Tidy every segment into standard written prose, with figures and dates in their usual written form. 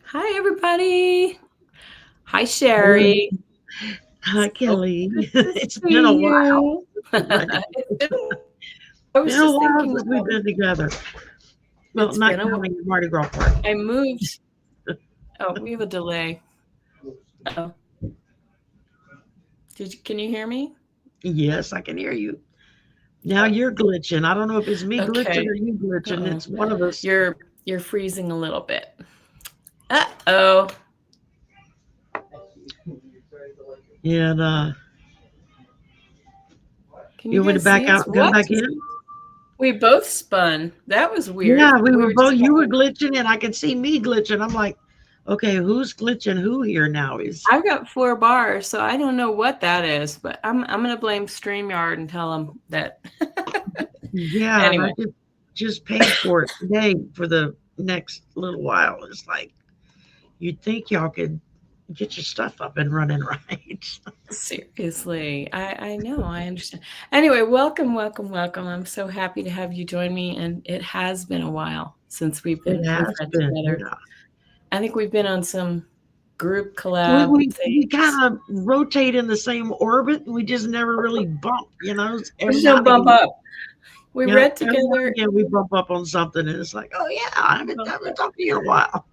Hi, everybody. Hi, Hello. Shari. Hi, So Kelly. good to It's been see a while. you. Right. It's been a while. I was Been a just while thinking since we've about been together. Well, it's not been a while. counting the Mardi Gras party. I moved. Oh, we have a delay. Oh, can you hear me? Yes, I can hear you. Now you're glitching. I don't know if it's me glitching Okay. or you glitching. Uh-oh. It's one of us. You're freezing a little bit. Uh-oh. And Can you you want me to guys back see us? out and come What? back in? We both spun. That was weird. Yeah, we We were were both. You were spun. glitching, and I can see me glitching. I'm like, okay, who's glitching who here now? Is I've got 4 bars, so I don't know what that is, but I'm gonna blame StreamYard and tell them that. yeah, and I Anyway, just paid for it today for the next little while. It's like you'd think y'all could get your stuff up and running right. seriously, I know, I understand. Anyway, welcome, welcome, welcome. I'm so happy to have you join me, and it has been a while since It we've has read been, together. yeah. I think we've been on some group We collab we we things. kind of rotate in the same orbit. We just never really bump, We Every just now don't and bump again, up. We yeah. read Every now together. and again, we bump up on something, and it's like, oh yeah, I haven't talked to you in a while.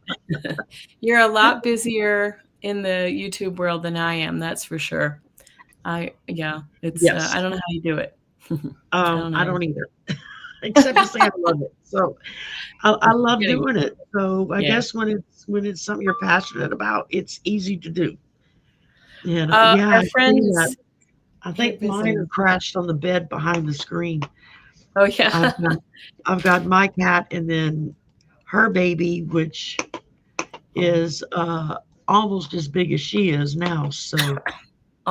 You're a lot busier in the YouTube world than I am, that's for sure. Yeah, it's Yes, I don't know how you do it. I don't know I how you don't do either, except to say I love it. So I it. love Kidding. doing it. So I Yeah. guess when it's something you're passionate about, it's easy to do. And yeah, Our I see friend that. is I here think mine are visiting. crashed on the bed behind the screen. Oh, I've yeah. got I've got my cat and then her baby, which is almost as big as she is now. So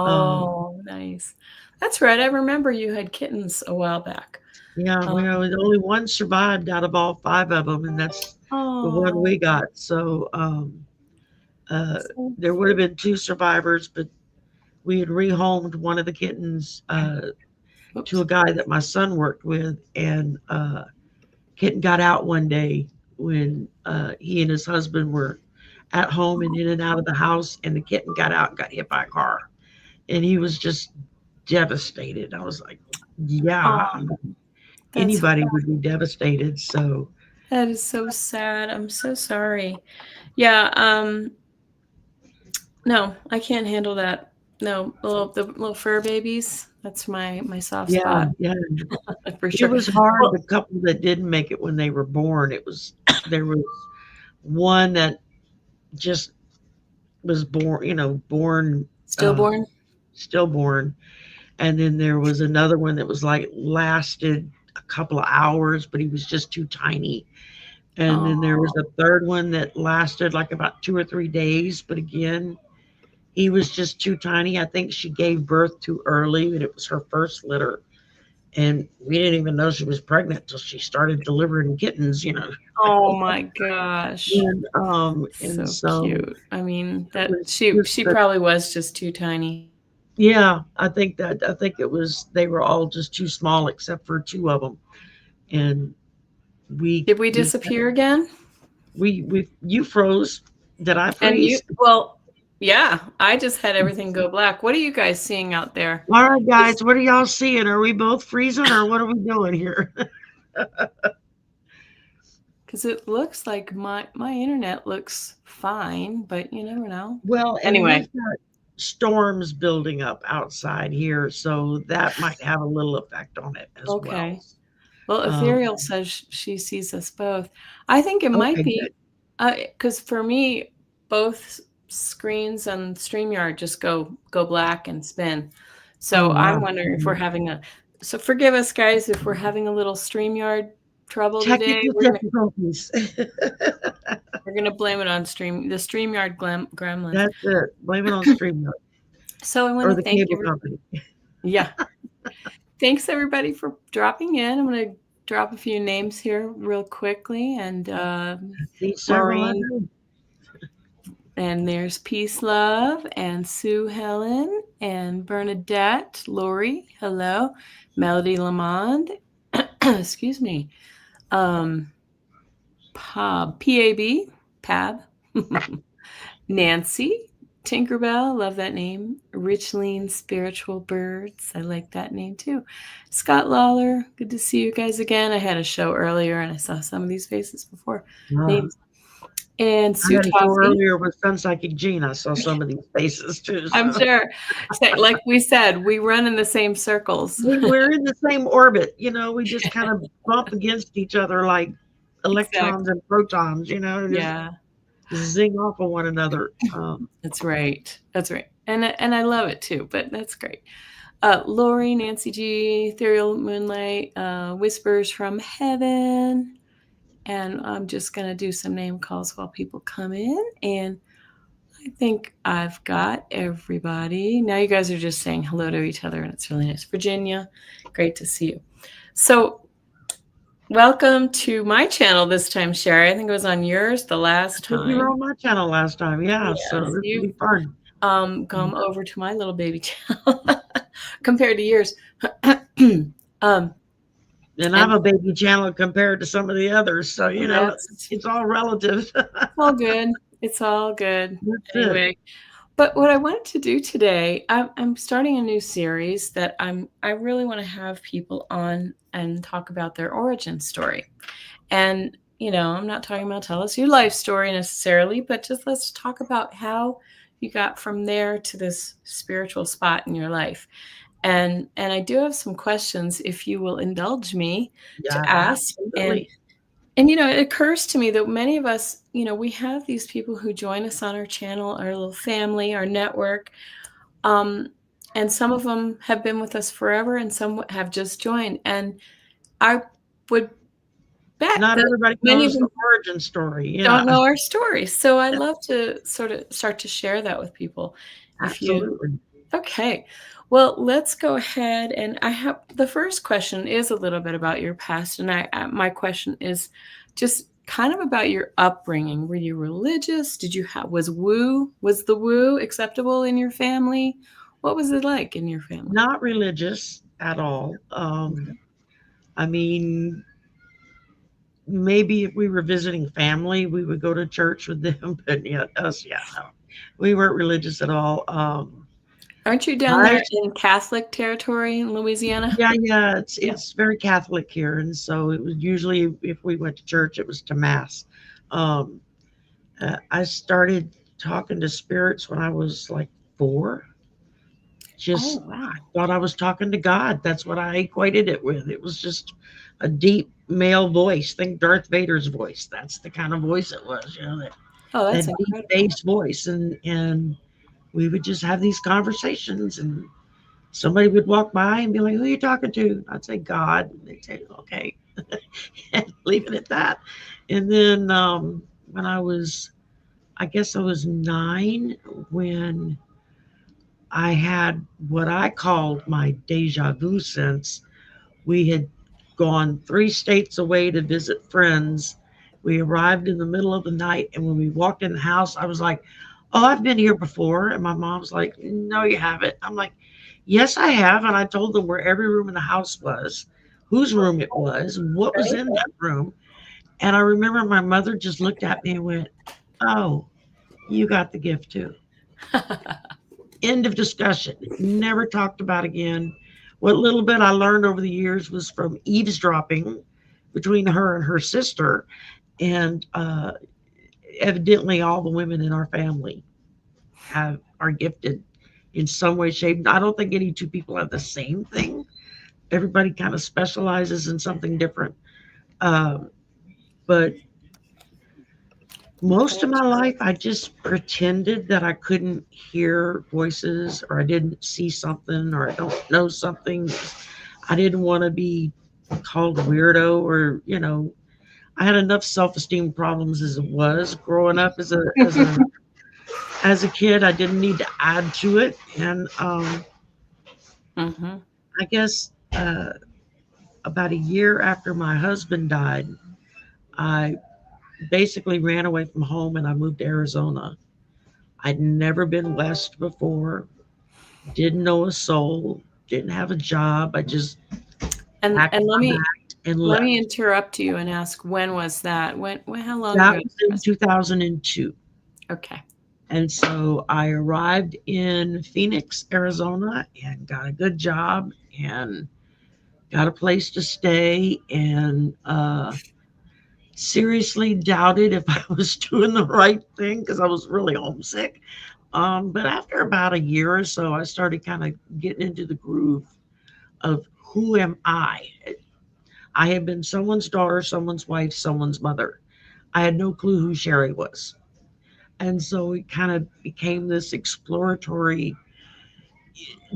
um, Oh, nice. That's right, I remember you had kittens a while back. yeah, Um, only one survived out of all five of them, and that's the one oh, we got. So so there would have been two survivors, but we had rehomed one of the kittens to oops. a guy that my son worked with, and kitten got out one day when he and his husband were at home and in and out of the house, and the kitten got out and got hit by a car, and he was just devastated. I was like, Oh, yeah, that's anybody would be devastated. So that is so sad. I'm so sorry. Yeah, no, I can't handle that. No, the little fur babies, that's my soft yeah, spot yeah, for it sure. was hard. Well, The couple that didn't make it when they were born, it was there was one that just was born, born uh, stillborn? stillborn. And then there was another one that was like lasted a couple of hours, but he was just too tiny. And then there was Oh, a third one that lasted like about 2 or 3 days, but again, he was just too tiny. I think she gave birth too early, and it was her first litter. And we didn't even know she was pregnant until she started delivering kittens. oh my gosh. And So so cute. I mean, it that was just she that. probably was just too tiny. Yeah, I think it was they were all just too small except for two of them, and we Did we we disappear again? we you froze. Did I And you freeze? well, yeah, I just had everything go black. What are you guys seeing out there? All right, guys, what are y'all seeing? Are we both freezing, or what are we doing here? Because it looks like my internet looks fine, but you never know. Well, and Anyway, we've got storms building up outside here, so that might have a little effect on it as well. okay. Well, Um, Ethereal says she sees us both. I think it might okay, be good. because for me, both screens and StreamYard just go black and spin. Oh So I'm wow. wondering if we're having a. So forgive us, guys, if we're having a little StreamYard trouble today. Technical difficulties. We're gonna blame it on the StreamYard gremlins. That's it. Blame it on StreamYard So I want or to the thank cable company. yeah, thanks everybody for dropping in. I'm gonna drop a few names here real quickly, and See several Maureen, other. and there's Peace Love, and Sue Helen, and Bernadette, Lori, hello, Melody Lamond, excuse me, um, Pab, Pab, Pab. Nancy, Tinkerbell, love that name. Richling Spiritual Birds, I like that name too. Scott Lawler, good to see you guys again. I had a show earlier and I saw some of these faces before. Uh, Names. And I Sue had a show Toffee, earlier with Sun Psychic Jean. I saw some of these faces too. I'm So sure. Like we said, we run in the same circles. we're in the same orbit. We just kind of bump against each other like electrons Exactly. and protons. Just Yeah, zing off of one another. that's right. That's right. And I love it too, but that's great. Lori, Nancy G, Ethereal Moonlight, Whispers from Heaven. And I'm just going to do some name calls while people come in. And I think I've got everybody. Now you guys are just saying hello to each other, and it's really nice. Virginia, great to see you. So, welcome to my channel this time, Shari. I think it was on yours the last You were time. on my channel last time, yeah. So Yes, this will you've be fun. come over to my little baby channel compared to yours. um, And I'm and a baby channel compared to some of the others. So, that's it's all relative. all good. It's all good. That's it. Anyway, but what I wanted to do today, I'm starting a new series that I really want to have people on and talk about their origin story. And I'm not talking about tell us your life story necessarily, but just let's talk about how you got from there to this spiritual spot in your life. And I do have some questions if you will indulge me Yeah, to ask. And absolutely. it occurs to me that many of us, we have these people who join us on our channel, our little family, our network. Um, and some of them have been with us forever and some have just joined. And I would bet Not that everybody many of knows them the origin story. don't Yeah, know our story. So I'd love to sort of start to share that with people. If you absolutely. Okay. Well, let's go ahead and I have the first question is a little bit about your past, and my question is just kind of about your upbringing. Were you religious? Did you have was the woo acceptable in your family? What was it like in your family? Not religious at all. Okay. I mean, maybe if we were visiting family, we would go to church with them, but yeah, us, yeah, no. We weren't religious at all. Aren't you down I there in Catholic territory in Louisiana? Yeah, yeah, it's Yeah. it's very Catholic here, and so it was usually if we went to church, it was to mass. Um, I started talking to spirits when I was like 4. Oh, Just I wow. thought I was talking to God. That's what I equated it with. It was just a deep male voice. Think Darth Vader's voice. That's the kind of voice it was, Oh, that's that deep incredible. bass voice, and we would just have these conversations, and somebody would walk by and be like, "Who are you talking to?" I'd say, "God." And they'd say, "Okay," and leave it at that. And then when I guess I was 9 when I had what I called my deja vu sense. We had gone 3 states away to visit friends. We arrived in the middle of the night, and when we walked in the house, I was like, "Oh, I've been here before." And my mom's like, "No, you haven't." I'm like, "Yes, I have." And I told them where every room in the house was, whose room it was, what was in that room. And I remember my mother just looked at me and went, "Oh, you got the gift too." Right? End of discussion. Never talked about again. What little bit I learned over the years was from eavesdropping between her and her sister, and evidently all the women in our family have are gifted in some way, shape. I don't think any two people have the same thing. Everybody kind of specializes in something different. Um, but most of my life, I just pretended that I couldn't hear voices or I didn't see something or I don't know something. I didn't want to be called a weirdo or I had enough self-esteem problems as it was growing up as a kid. I didn't need to add to it. And Hmm. I guess about a year after my husband died, I basically ran away from home and I moved to Arizona. I'd never been west before, didn't know a soul, didn't have a job. I just packed And my bag and let me left. interrupt you and ask when was that? When how long That ago was in was 2002. Okay. And so I arrived in Phoenix, Arizona, and got a good job and got a place to stay, and seriously doubted if I was doing the right thing because I was really homesick. But after about a year or so, I started kind of getting into the groove of who am I? I had been someone's daughter, someone's wife, someone's mother. I had no clue who Shari was. And so it kind of became this exploratory,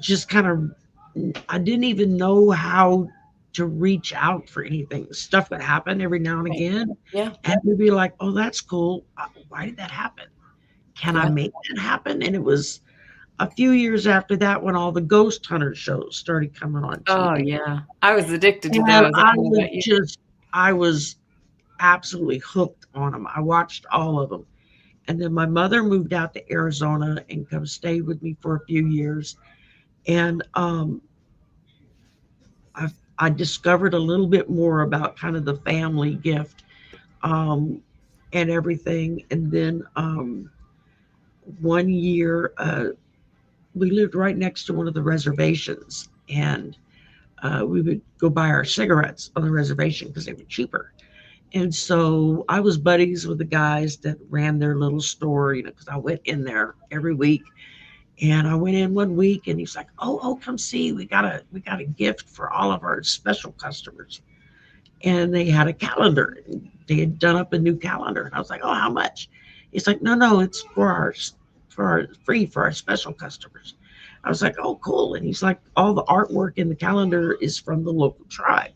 just kind of, I didn't even know how to reach out for anything. Stuff would happen every now and Right. again. Yeah. And we'd be like, oh, that's cool. Why did that happen? Can I Yeah. make that happen? And it was a few years after that when all the ghost hunter shows started coming on Oh, TV. yeah. I was addicted to And those. I I don't know was about you. just, I was absolutely hooked on them. I watched all of them. And then my mother moved out to Arizona and come stay with me for a few years. And I, I discovered a little bit more about kind of the family gift um, and everything. And then one year, we lived right next to one of the reservations. And we would go buy our cigarettes on the reservation because they were cheaper. And so I was buddies with the guys that ran their little store, because I went in there every week. And I went in one week and he's like, oh, come see, we got a gift for all of our special customers. And they had a calendar. They had done up a new calendar. And I was like, oh, how much? He's like, no, it's for our free for our special customers. I was like, oh, cool. And he's like, all the artwork in the calendar is from the local tribe,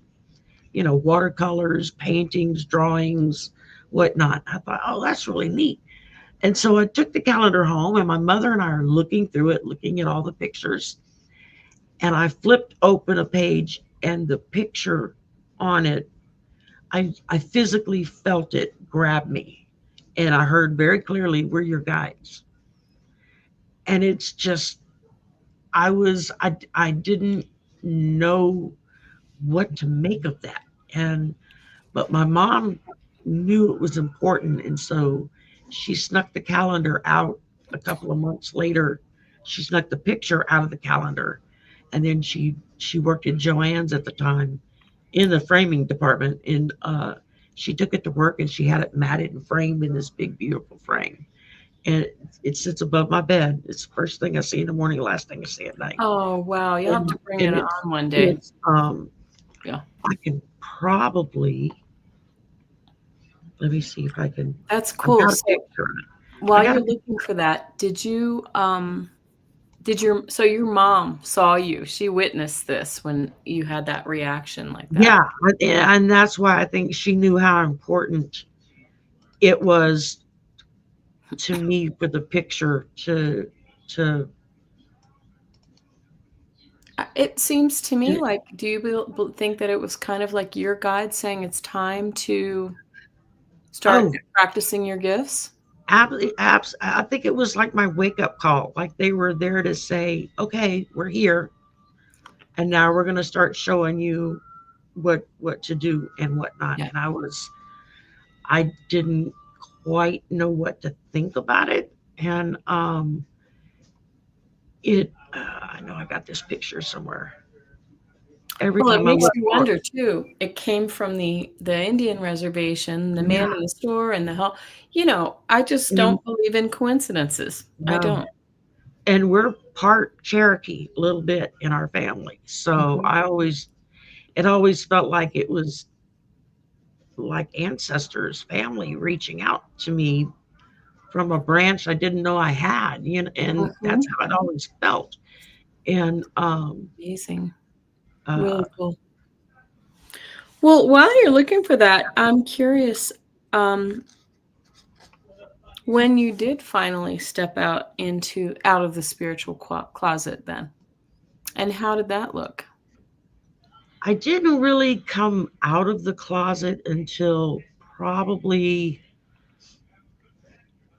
watercolors, paintings, drawings, whatnot. I thought, oh, that's really neat. And so I took the calendar home, and my mother and I are looking through it, looking at all the pictures. And I flipped open a page, and the picture on it, I physically felt it grab me. And I heard very clearly, we're your guides. And it's just, I didn't know what to make of that. But my mom knew it was important, and so she snuck the calendar out a couple of months later. She snuck the picture out of the calendar, and then she worked at Joann's at the time in the framing department, and she took it to work and she had it matted and framed in this big beautiful frame. And it sits above my bed. It's the first thing I see in the morning, last thing I see at night. Oh, wow. You'll have to bring And it it's on one day. it's Yeah. I can probably, let me see if I can. That's I've cool. got a So picture of it. I while got you're a looking for that, your mom saw you. She witnessed this when you had that reaction like that. Yeah, and that's why I think she knew how important it was to me for the picture to It seems to me to like, do you think that it was kind of like your guide saying it's time to start oh, practicing your gifts? I think it was like my wake up call. Like they were there to say, okay, we're here, and now we're gonna start showing you what to do and whatnot. Yeah. And I didn't quite know what to think about it, and I know I got this picture somewhere. Every Well, it time I makes look you for it. wonder too. It came from the Indian reservation, the Yeah, man in the store, and the hell. I just and don't believe in coincidences. I no, don't. and we're part Cherokee a little bit in our family. So Mhm. it always felt like it was like ancestors, family reaching out to me from a branch I didn't know I had, and that's Mhm. how it always felt. And Amazing. uh, Really cool. Well, while you're looking for that, I'm curious, um, when you did finally step out of the spiritual closet then, and how did that look? I didn't really come out of the closet until probably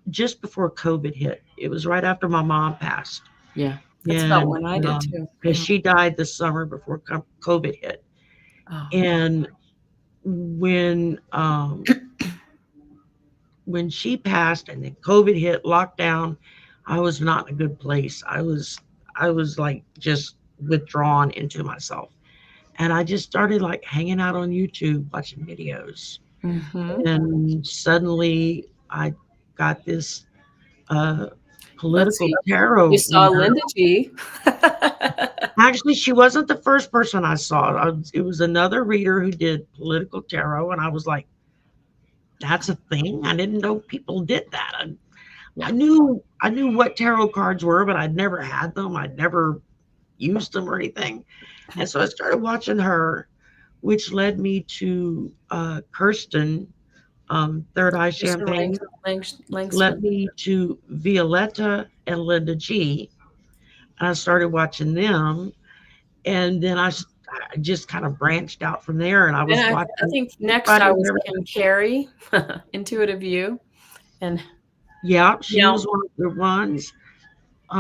just before COVID hit. It was right after my mom passed. Yeah. That's about And when I did too. because Yeah. she died the summer before COVID hit. Oh, And when when she passed and then COVID hit, lockdown, I was not in a good place. I was like just withdrawn into myself. And I just started like hanging out on YouTube watching videos. Mm-hmm. And suddenly I got this uh Let's political see. You tarot saw reader. Linda G. Actually, she wasn't the first person I saw. It was another reader who did political tarot, and I was like, "That's a thing. I didn't know people did that." I Yeah. knew what tarot cards were, but I'd never had them. I'd never used them or anything. And so I started watching her, which led me to Kirsten, Third Eye Kristen Champagne, led Langston. me to Violetta and Linda G. And I started watching them. And then I just kind of branched out from there, and I And was I watching think next anybody I and was everything. Kim Carey, Intuitive View. And Yeah, she now was one of the ones.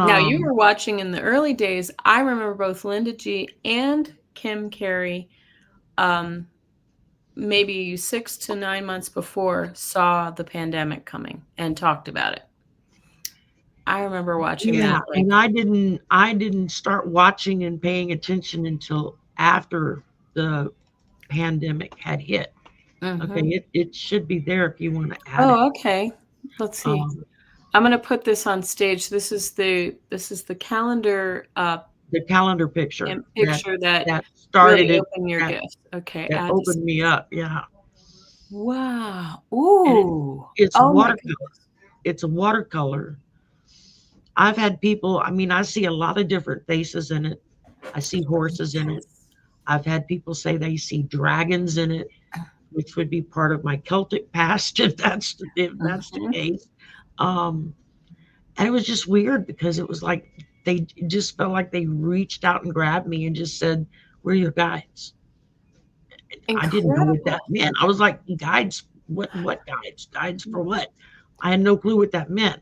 now you Um, were watching in the early days. I remember both Linda G and Kim Carey, um, maybe 6 to 9 months before, saw the pandemic coming and talked about it. I remember watching yeah, that, like and I didn't start watching and paying attention until after the pandemic had hit. Okay, mhm. it should be there if you want to add it. Oh, okay. Let's see. Um, I'm gonna put this on stage. This is the calendar, the calendar picture and that picture that that really started it, open your that gift. Okay, that add to opened me stage. up. Yeah, Wow. and Ooh. it's Oh my watercolor. goodness. It's a watercolor. I've had people. I mean, I see a lot of different faces in it. I see horses in it. Yes. I've had people say they see dragons in it, which would be part of my Celtic past if that's the Mhm. case. Um, and it was just weird because it was like they just felt like they reached out and grabbed me and just said, "We're your guides." I didn't know what that Incredible. meant. I was like, "Guides? What guides? Guides for what?" I had no clue what that meant.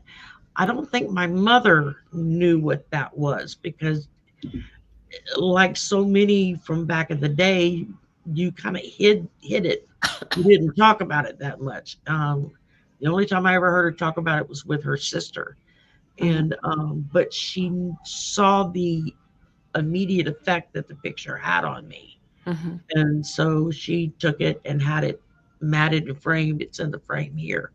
I don't think my mother knew what that was because, like so many from back in the day, you kind of hid it. You didn't talk about it that much. The only time I ever heard her talk about it was with her sister, Mhm, and but she saw the immediate effect that the picture had on me, mhm. and so she took it and had it matted and framed. It's in the frame here,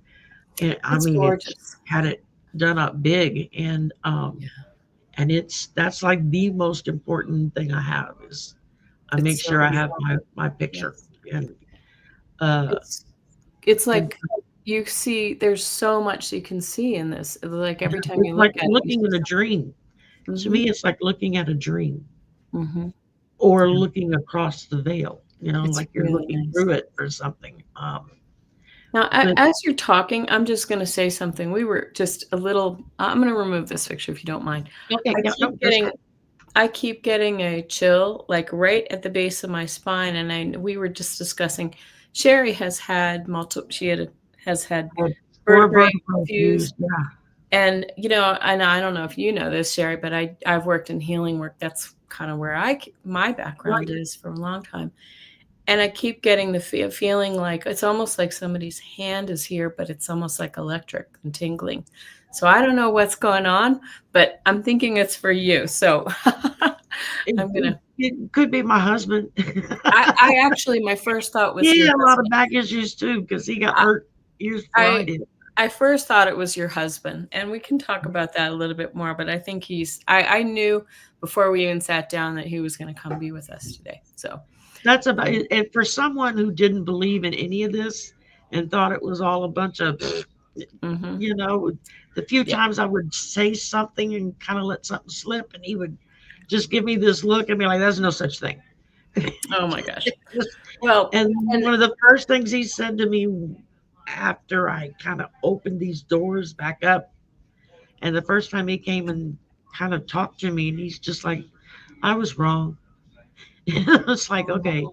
and I It's mean, it's gorgeous. had it done up big, Yeah, and that's like the most important thing I have is I make it's so sure I have beautiful. my picture, Yes. and uh It's it's and like you see there's so much you can see in this. Like, every time it's you like look at it, you looking see in a dream. To something. me, it's like looking at a dream Mhm. or Yeah. looking across the veil, It's like you're really looking nice. through it or something. Now, But as you're talking, I'm just gonna say something. We were just a little I'm gonna remove this picture if you don't mind. okay, I yeah, keep no, that's getting good. I keep getting a chill, like, right at the base of my spine, and we were just discussing Shari has had multiple has had I had four vertebrae vertebrae fused, fused. Yeah, and, and I don't know if you know this, Shari, but I've worked in healing work. That's kinda where my background right. is for a long time, and I keep getting the feeling like it's almost like somebody's hand is here, but it's almost like electric and tingling. So I don't know what's going on, but I'm thinking it's for you. So It, I'm it, gonna it could be my husband. I actually my first thought was He your had a lot of husband. back issues too because he got I hurt years before I I did. I first thought it was your husband, and we can talk about that a little bit more, but I think I knew before we even sat down that he was gonna come be with us today. So, That's about um, it. And for someone who didn't believe in any of this and thought it was all a bunch of, mhm. you know, the few Yeah. times I would say something and kind of let something slip, and he would just give me this look and be like, "There's no such thing." Oh my gosh. Well, And and one of the first things he said to me after I kind of opened these doors back up, and the first time he came and kind of talked to me, and he's just like, "I was wrong." It's like, okay,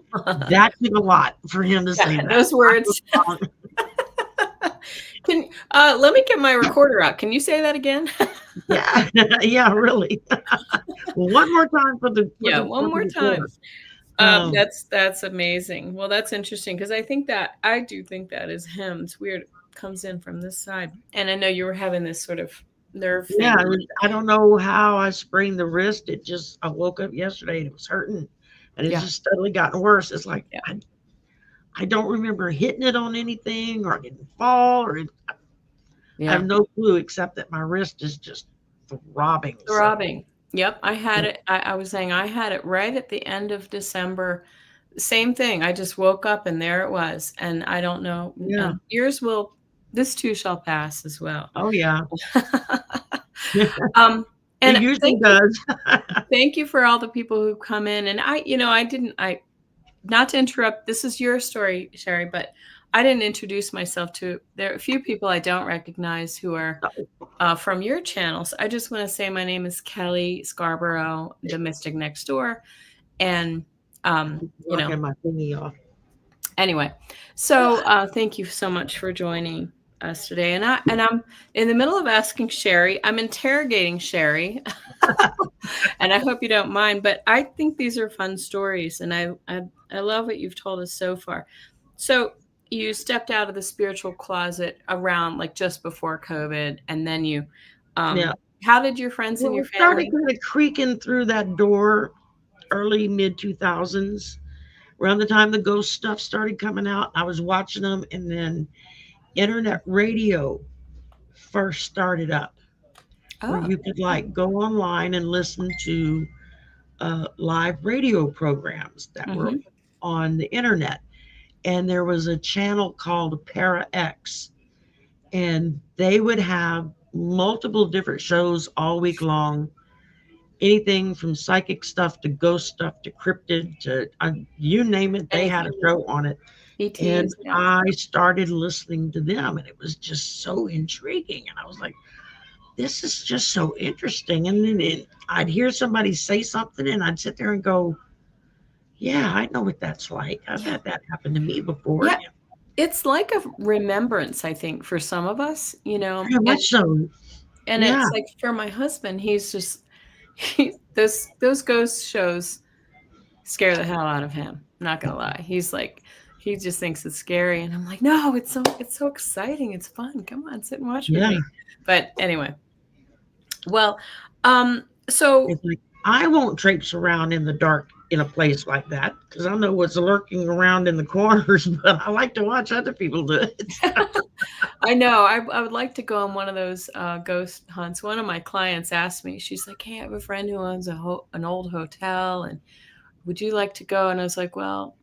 that took a lot for him to yeah, say that. those I was words. wrong. Can let me get my recorder out. Can you say that again? Yeah, yeah, really. One more time for the for Yeah, the one for the more time. recorder. Um, That's amazing. Well, that's interesting because I do think that is him. It's weird. comes in from this side. And I know you were having this sort of nerve Yeah, thing. I don't know how I sprained the wrist. I woke up yesterday and it was hurting, and it's Yeah. just steadily gotten worse. It's like Yeah. I don't remember hitting it on anything, or I didn't fall, I have Yeah. no clue except that my wrist is just throbbing. So Throbbing. Yep. I had yeah, it. I was saying I had it right at the end of December. Same thing. I just woke up and there it was. And I don't know. yeah. And yours will, this too shall pass as well. Oh yeah, um, it and usually does. thank you for all the people who come in. And not to interrupt, this is your story, Shari, but I didn't introduce myself to, there are a few people I don't recognize who are from your channels. I just want to say my name is Kelly Scarborough, the Mystic Next Door. And, you know, Knocking my thingy off. anyway, so thank you so much for joining us today. And I'm in the middle of asking Shari. I'm interrogating Shari, and I hope you don't mind. But I think these are fun stories, and I love what you've told us so far. So you stepped out of the spiritual closet around like just before COVID, and then you, Yeah. how did your friends and Well, your it started family? kind of creaking through that door early mid 2000s. Around the time the ghost stuff started coming out, I was watching them, and then internet radio first started up, where Oh, you could like go online and listen to live radio programs that were mm-hmm. on the internet. And there was a channel called Para X, and they would have multiple different shows all week long. Anything from psychic stuff to ghost stuff to cryptid to you name it, they had a Anything. show on it. And ETs, yeah. I started listening to them, and it was just so intriguing. And I was like, this is just so interesting. And then I'd hear somebody say something, and I'd sit there and go, yeah, I know what that's like. I've Yeah. had that happen to me before. Yeah. It's like a remembrance, I think, for some of us, Very much so. and Yeah. it's like for my husband, he's just those ghost shows scare the hell out of him. I'm not gonna lie. He's like, he just thinks it's scary, and I'm like, no, it's so exciting. It's fun. Come on, sit and watch with Yeah. me. But anyway, well, so It's like I won't traipse around in the dark in a place like that because I know what's lurking around in the corners, but I like to watch other people do it. I know. I would like to go on one of those ghost hunts. One of my clients asked me, she's like, hey, I have a friend who owns an old hotel, and would you like to go? And I was like, well,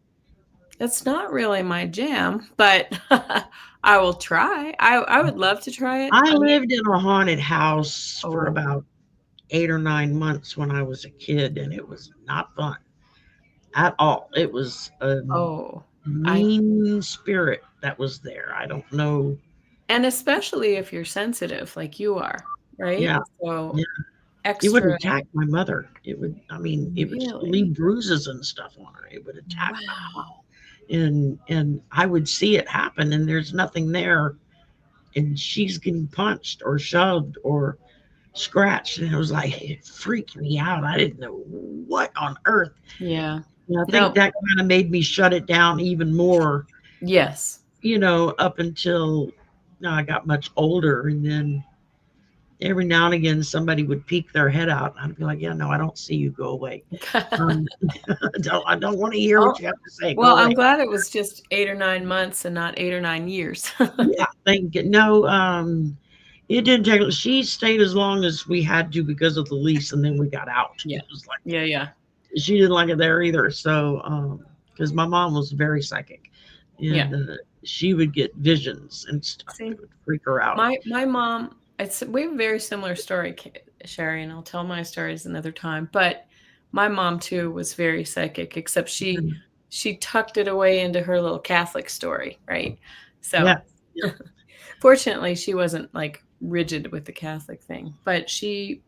that's not really my jam, but I will try. I would love to try it. I lived in a haunted house for Oh, about 8 or 9 months when I was a kid, and it was not fun at all. It was a oh, I mean spirit that was there. I don't know. and especially if you're sensitive like you are, right? Yeah, So yeah. It would extra, attack my mother. It would really. leave bruises and stuff on her. It would attack my mom. Wow. And I would see it happen, and there's nothing there, and she's getting punched or shoved or scratched, and it was like it freaked me out. I didn't know what on earth. Yeah. And I think No. that kind of made me shut it down even more, Yes. up until I got much older, and then every now and again somebody would peek their head out, and I'd be like, yeah, no, I don't see you, go away. um, I don't want to hear Oh, what you have to say, go well, I'm away. glad it was just 8 or 9 months and not 8 or 9 years. Yeah, thank you. No, it didn't take. She stayed as long as we had to because of the lease, and then we got out. Yeah. It was like Yeah. Yeah. she didn't like it there either. So, because my mom was very psychic, Yeah. and she would get visions and stuff See, that would freak her out. my mom, we have a very similar story, Shari, and I'll tell my stories another time. But my mom too was very psychic, except Mhm. she tucked it away into her little Catholic story, right? So Yeah, yeah, fortunately, she wasn't like rigid with the Catholic thing. But she,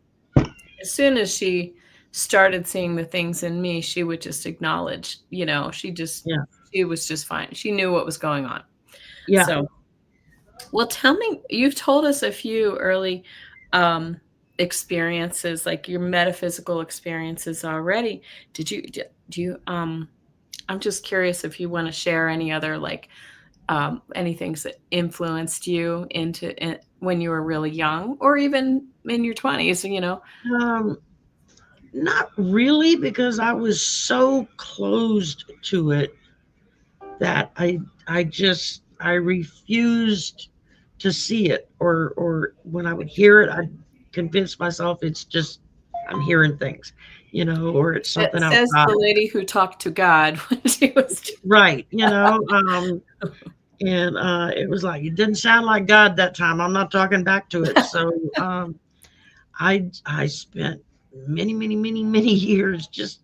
as soon as she started seeing the things in me, she would just acknowledge, yeah, she was just fine. She knew what was going on. yeah. So, well, tell me, you've told us a few early experiences, like your metaphysical experiences already. Do you, I'm just curious if you want to share any other like any things that influenced you when you were really young, or even in your 20s? Um, Not really, because I was so closed to it that I refused to see it, or when I would hear it, I'd convince myself it's just I'm hearing things, or it's something Says outside. the lady who talked to God when she was. Right, and it was like it didn't sound like God that time. I'm not talking back to it. So I spent many, many, many, many years just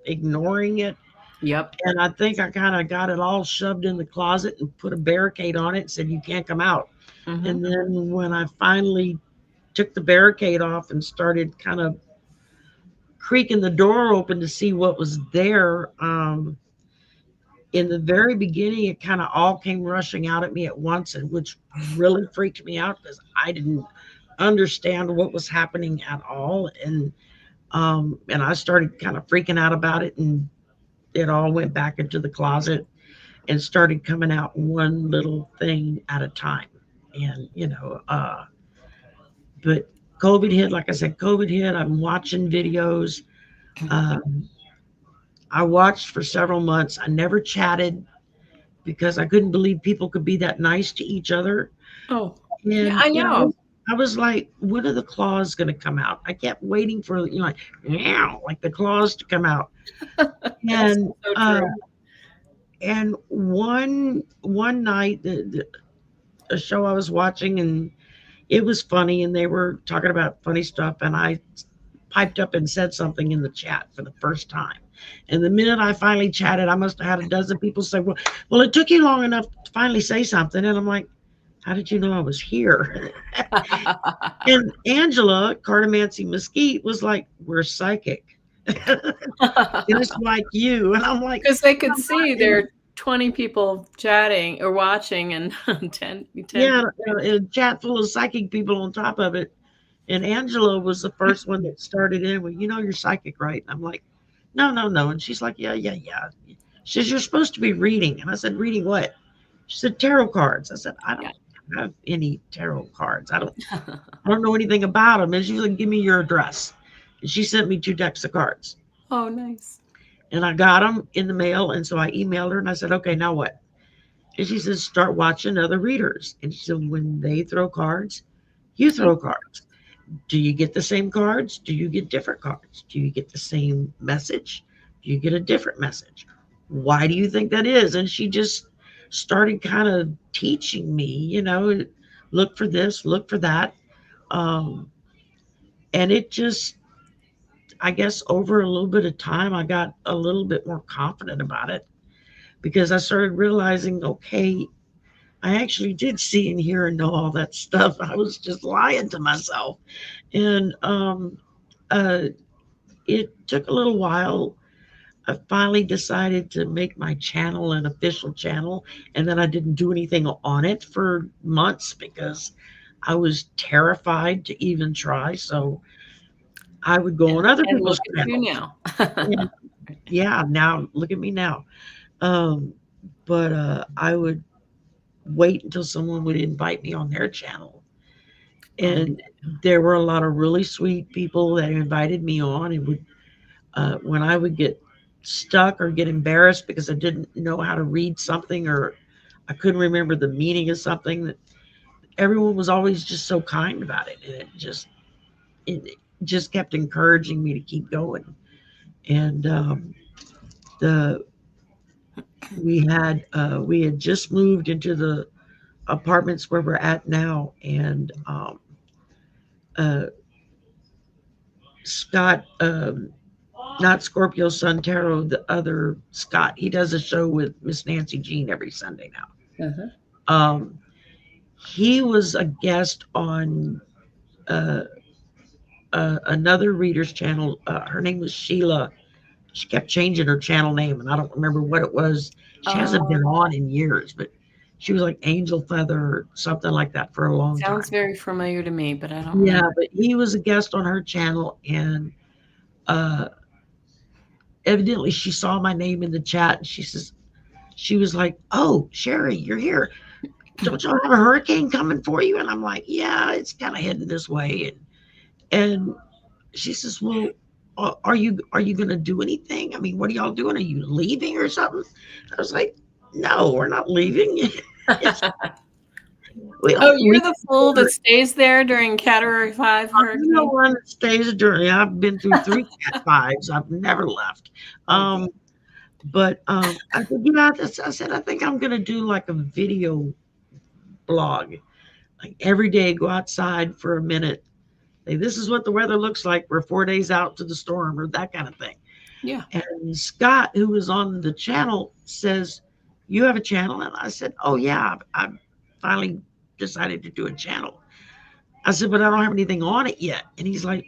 ignoring it. Yep. And I think I kind of got it all shoved in the closet and put a barricade on it and said, you can't come out. Hmm. And then when I finally took the barricade off and started kind of creaking the door open to see what was there, in the very beginning, it kind of all came rushing out at me at once, and which really freaked me out because I didn't understand what was happening at all. And I started kind of freaking out about it, and it all went back into the closet and started coming out one little thing at a time. And, but COVID hit, like I said, COVID hit. I'm watching videos. Um, I watched for several months. I never chatted because I couldn't believe people could be that nice to each other. Oh, yeah, And, I know. I was like, when are the claws going to come out? I kept waiting for, like, meow, like the claws to come out. That's And, so true. one night, a show I was watching, and it was funny, and they were talking about funny stuff, and I piped up and said something in the chat for the first time. And the minute I finally chatted, I must have had a dozen people say, well, it took you long enough to finally say something. And I'm like, how did you know I was here? And Angela Cardamancy Mesquite was like, we're psychic, just like you. And I'm like, Because they could I'm not. see there are 20 people chatting or watching, and 10 Yeah, people. a chat full of psychic people on top of it. And Angela was the first one that started in with, you're psychic, right? And I'm like, no, no, no. And she's like, yeah, yeah, yeah. She says, you're supposed to be reading. And I said, reading what? She said, tarot cards. I said, I Yeah. don't have any tarot cards. I don't know anything about them. And she's like, give me your address. And she sent me two decks of cards. Oh, nice. And I got them in the mail. And so I emailed her and I said, okay, now what? And she says, start watching other readers. And she said, when they throw cards, you throw cards. Do you get the same cards? Do you get different cards? Do you get the same message? Do you get a different message? Why do you think that is? And she just started kind of teaching me, look for this, look for that. Um, and it just, I guess, over a little bit of time, I got a little bit more confident about it because I started realizing, okay, I actually did see and hear and know all that stuff. I was just lying to myself. And uh, it took a little while. I finally decided to make my channel an official channel, and then I didn't do anything on it for months because I was terrified to even try. So I would go And on other look people's at you channels. now. And yeah, now look at me now. Um, but I would wait until someone would invite me on their channel. Oh, And there were a lot of really sweet people that invited me on and would when I would get stuck or get embarrassed because I didn't know how to read something or I couldn't remember the meaning of something, that everyone was always just so kind about it, and it just kept encouraging me to keep going. And the we had just moved into the apartments where we're at now, and uh, Scott, not Scorpio Sun Tarot, the other Scott, he does a show with Miss Nancy Jean every Sunday uh-huh. now. He was a guest on uh, another reader's channel. Her name was Sheila. She kept changing her channel name, and I don't remember what it was. She hasn't been on in years, but she was like Angel Feather or something like that for a long Sounds time. very familiar to me, but I don't Yeah, remember. but he was a guest on her channel, and uh, evidently she saw my name in the chat, and she says, she was like, "Oh, Shari, you're here. Don't y'all have a hurricane coming for you?" And I'm like, "Yeah, it's kind of heading this way." And she says, "Well, are you going to do anything? I mean, what are y'all doing? Are you leaving or something?" I was like, "No, we're not leaving. It's we Oh, don't you're leave. the fool that stays there during Category 5 I'm the hurricane? one that stays during. I've been through three Cat fives. I've never left." Oh, good. Um, but I said, I said, I think I'm going to do like a video blog, like every day, go outside for a minute. Say, this is what the weather looks like. We're 4 days out to the storm, or that kind of thing. Yeah. And Scott, who was on the channel, says, "You have a channel?" And I said, "Oh, yeah, I've finally decided to do a channel." I said, "But I don't have anything on it yet." And he's like,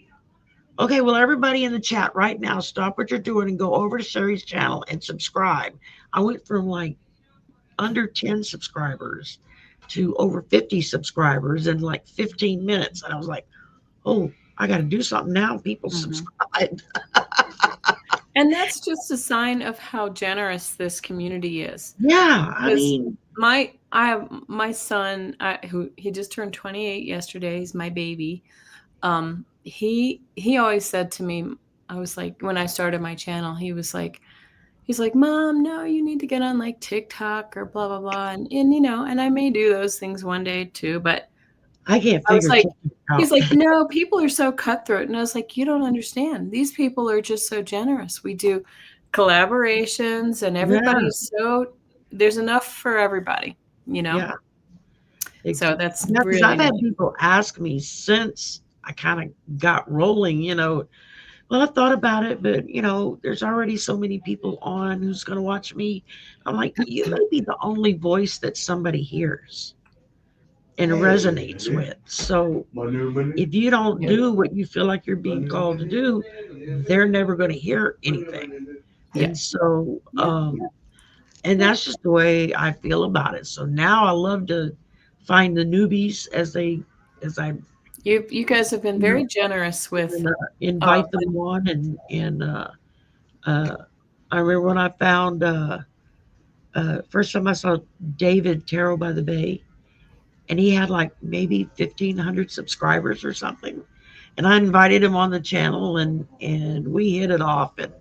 "Okay, well, everybody in the chat right now, stop what you're doing and go over to Shari's channel and subscribe." I went from like under 10 subscribers to over 50 subscribers in like 15 minutes. And I was like, "Oh, I got to do something now. People Mhm. subscribe." And that's just a sign of how generous this community is. Yeah, I Because mean, I have my son, who he just turned 28 yesterday. He's my baby. He always said to me, I was like, when I started my channel, he's like, "Mom, no, you need to get on like TikTok or blah blah blah," and and I may do those things one day too, but I can't I was figure like, TikTok he's out. like, "No, people are so cutthroat," and I was like, "You don't understand. These people are just so generous. We do collaborations, and Yeah, everybody's so there's enough for everybody, you know." yeah. So that's Yeah, because really I've nice. had people ask me since I kind of got rolling, "Well, I've thought about it, but there's already so many people on who's going to watch me." I'm like, "You may be the only voice that somebody hears and resonates with. So if you don't Yeah, do what you feel like you're being called to do, they're never going to hear anything." yeah, And so, yeah. and Yeah. that's just the way I feel about it. So now I love to find the newbies as I You guys have been you know, very generous with and, uh, invite them on. And uh, I remember when I found first time I saw David Tarot by the Bay, and he had like maybe 1,500 subscribers or something. And I invited him on the channel, and we hit it off. And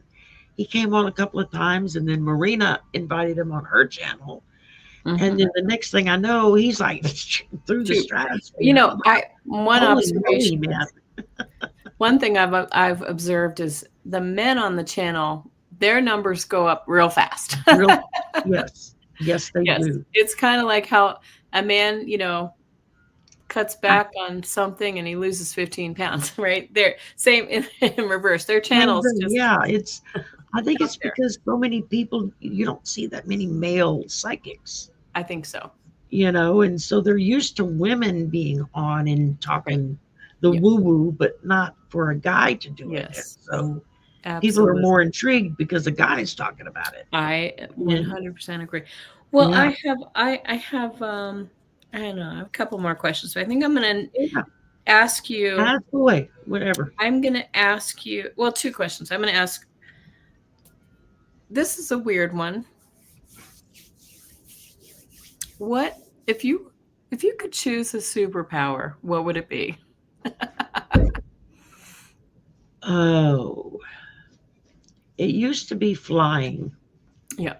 he came on a couple of times, and then Marina invited him on her channel. And mhm. then the next thing I know, he's like through the Shoot. stratosphere. I'm like, I one "Holy observation moly, man!" one thing I've observed is the men on the channel, their numbers go up real fast. Real, yes, yes, they Yes, do. it's kinda like how a man, cuts I, back on something and he loses 15 pounds, right? They're same in reverse. Their same channels thing. just Yeah, it's. I think up it's there. because so many people, you don't see that many male psychics, I think so. and so they're used to women being on and Right. talking the Yeah. woo woo, but not for a guy to do it. And Yes. so people are Absolutely. more intrigued because the guy's talking about it. I And 100% agree. Well, yeah, I have I don't know, I have a couple more questions. So I think I'm gonna yeah, ask you ask away, whatever. well, two questions. I'm gonna ask this is a weird one. What if you could choose a superpower, what would it be? Oh, it used to be flying, Yeah.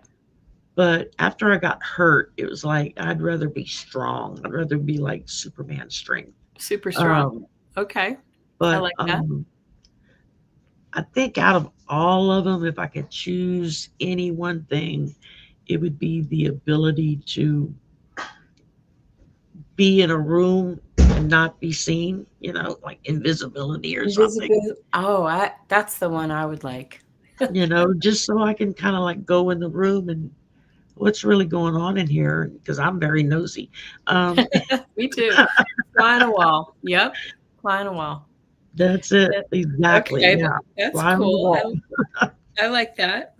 but after I got hurt, it was like I'd rather be strong. I'd rather be like Superman strength. Super strong. Um, Okay. I but like that. I think out of all of them, if I could choose any one thing, it would be the ability to be in a room and not be seen, like invisibility or something, Invisibility. Oh, that's the one I would like. just so I can kind of like go in the room and what's really going on in here because I'm very nosy. Um, Me too. Fly on a wall. Yep. Fly on a wall. that's it. That Exactly. okay, Yeah. that's Fly on the cool. wall. I like that.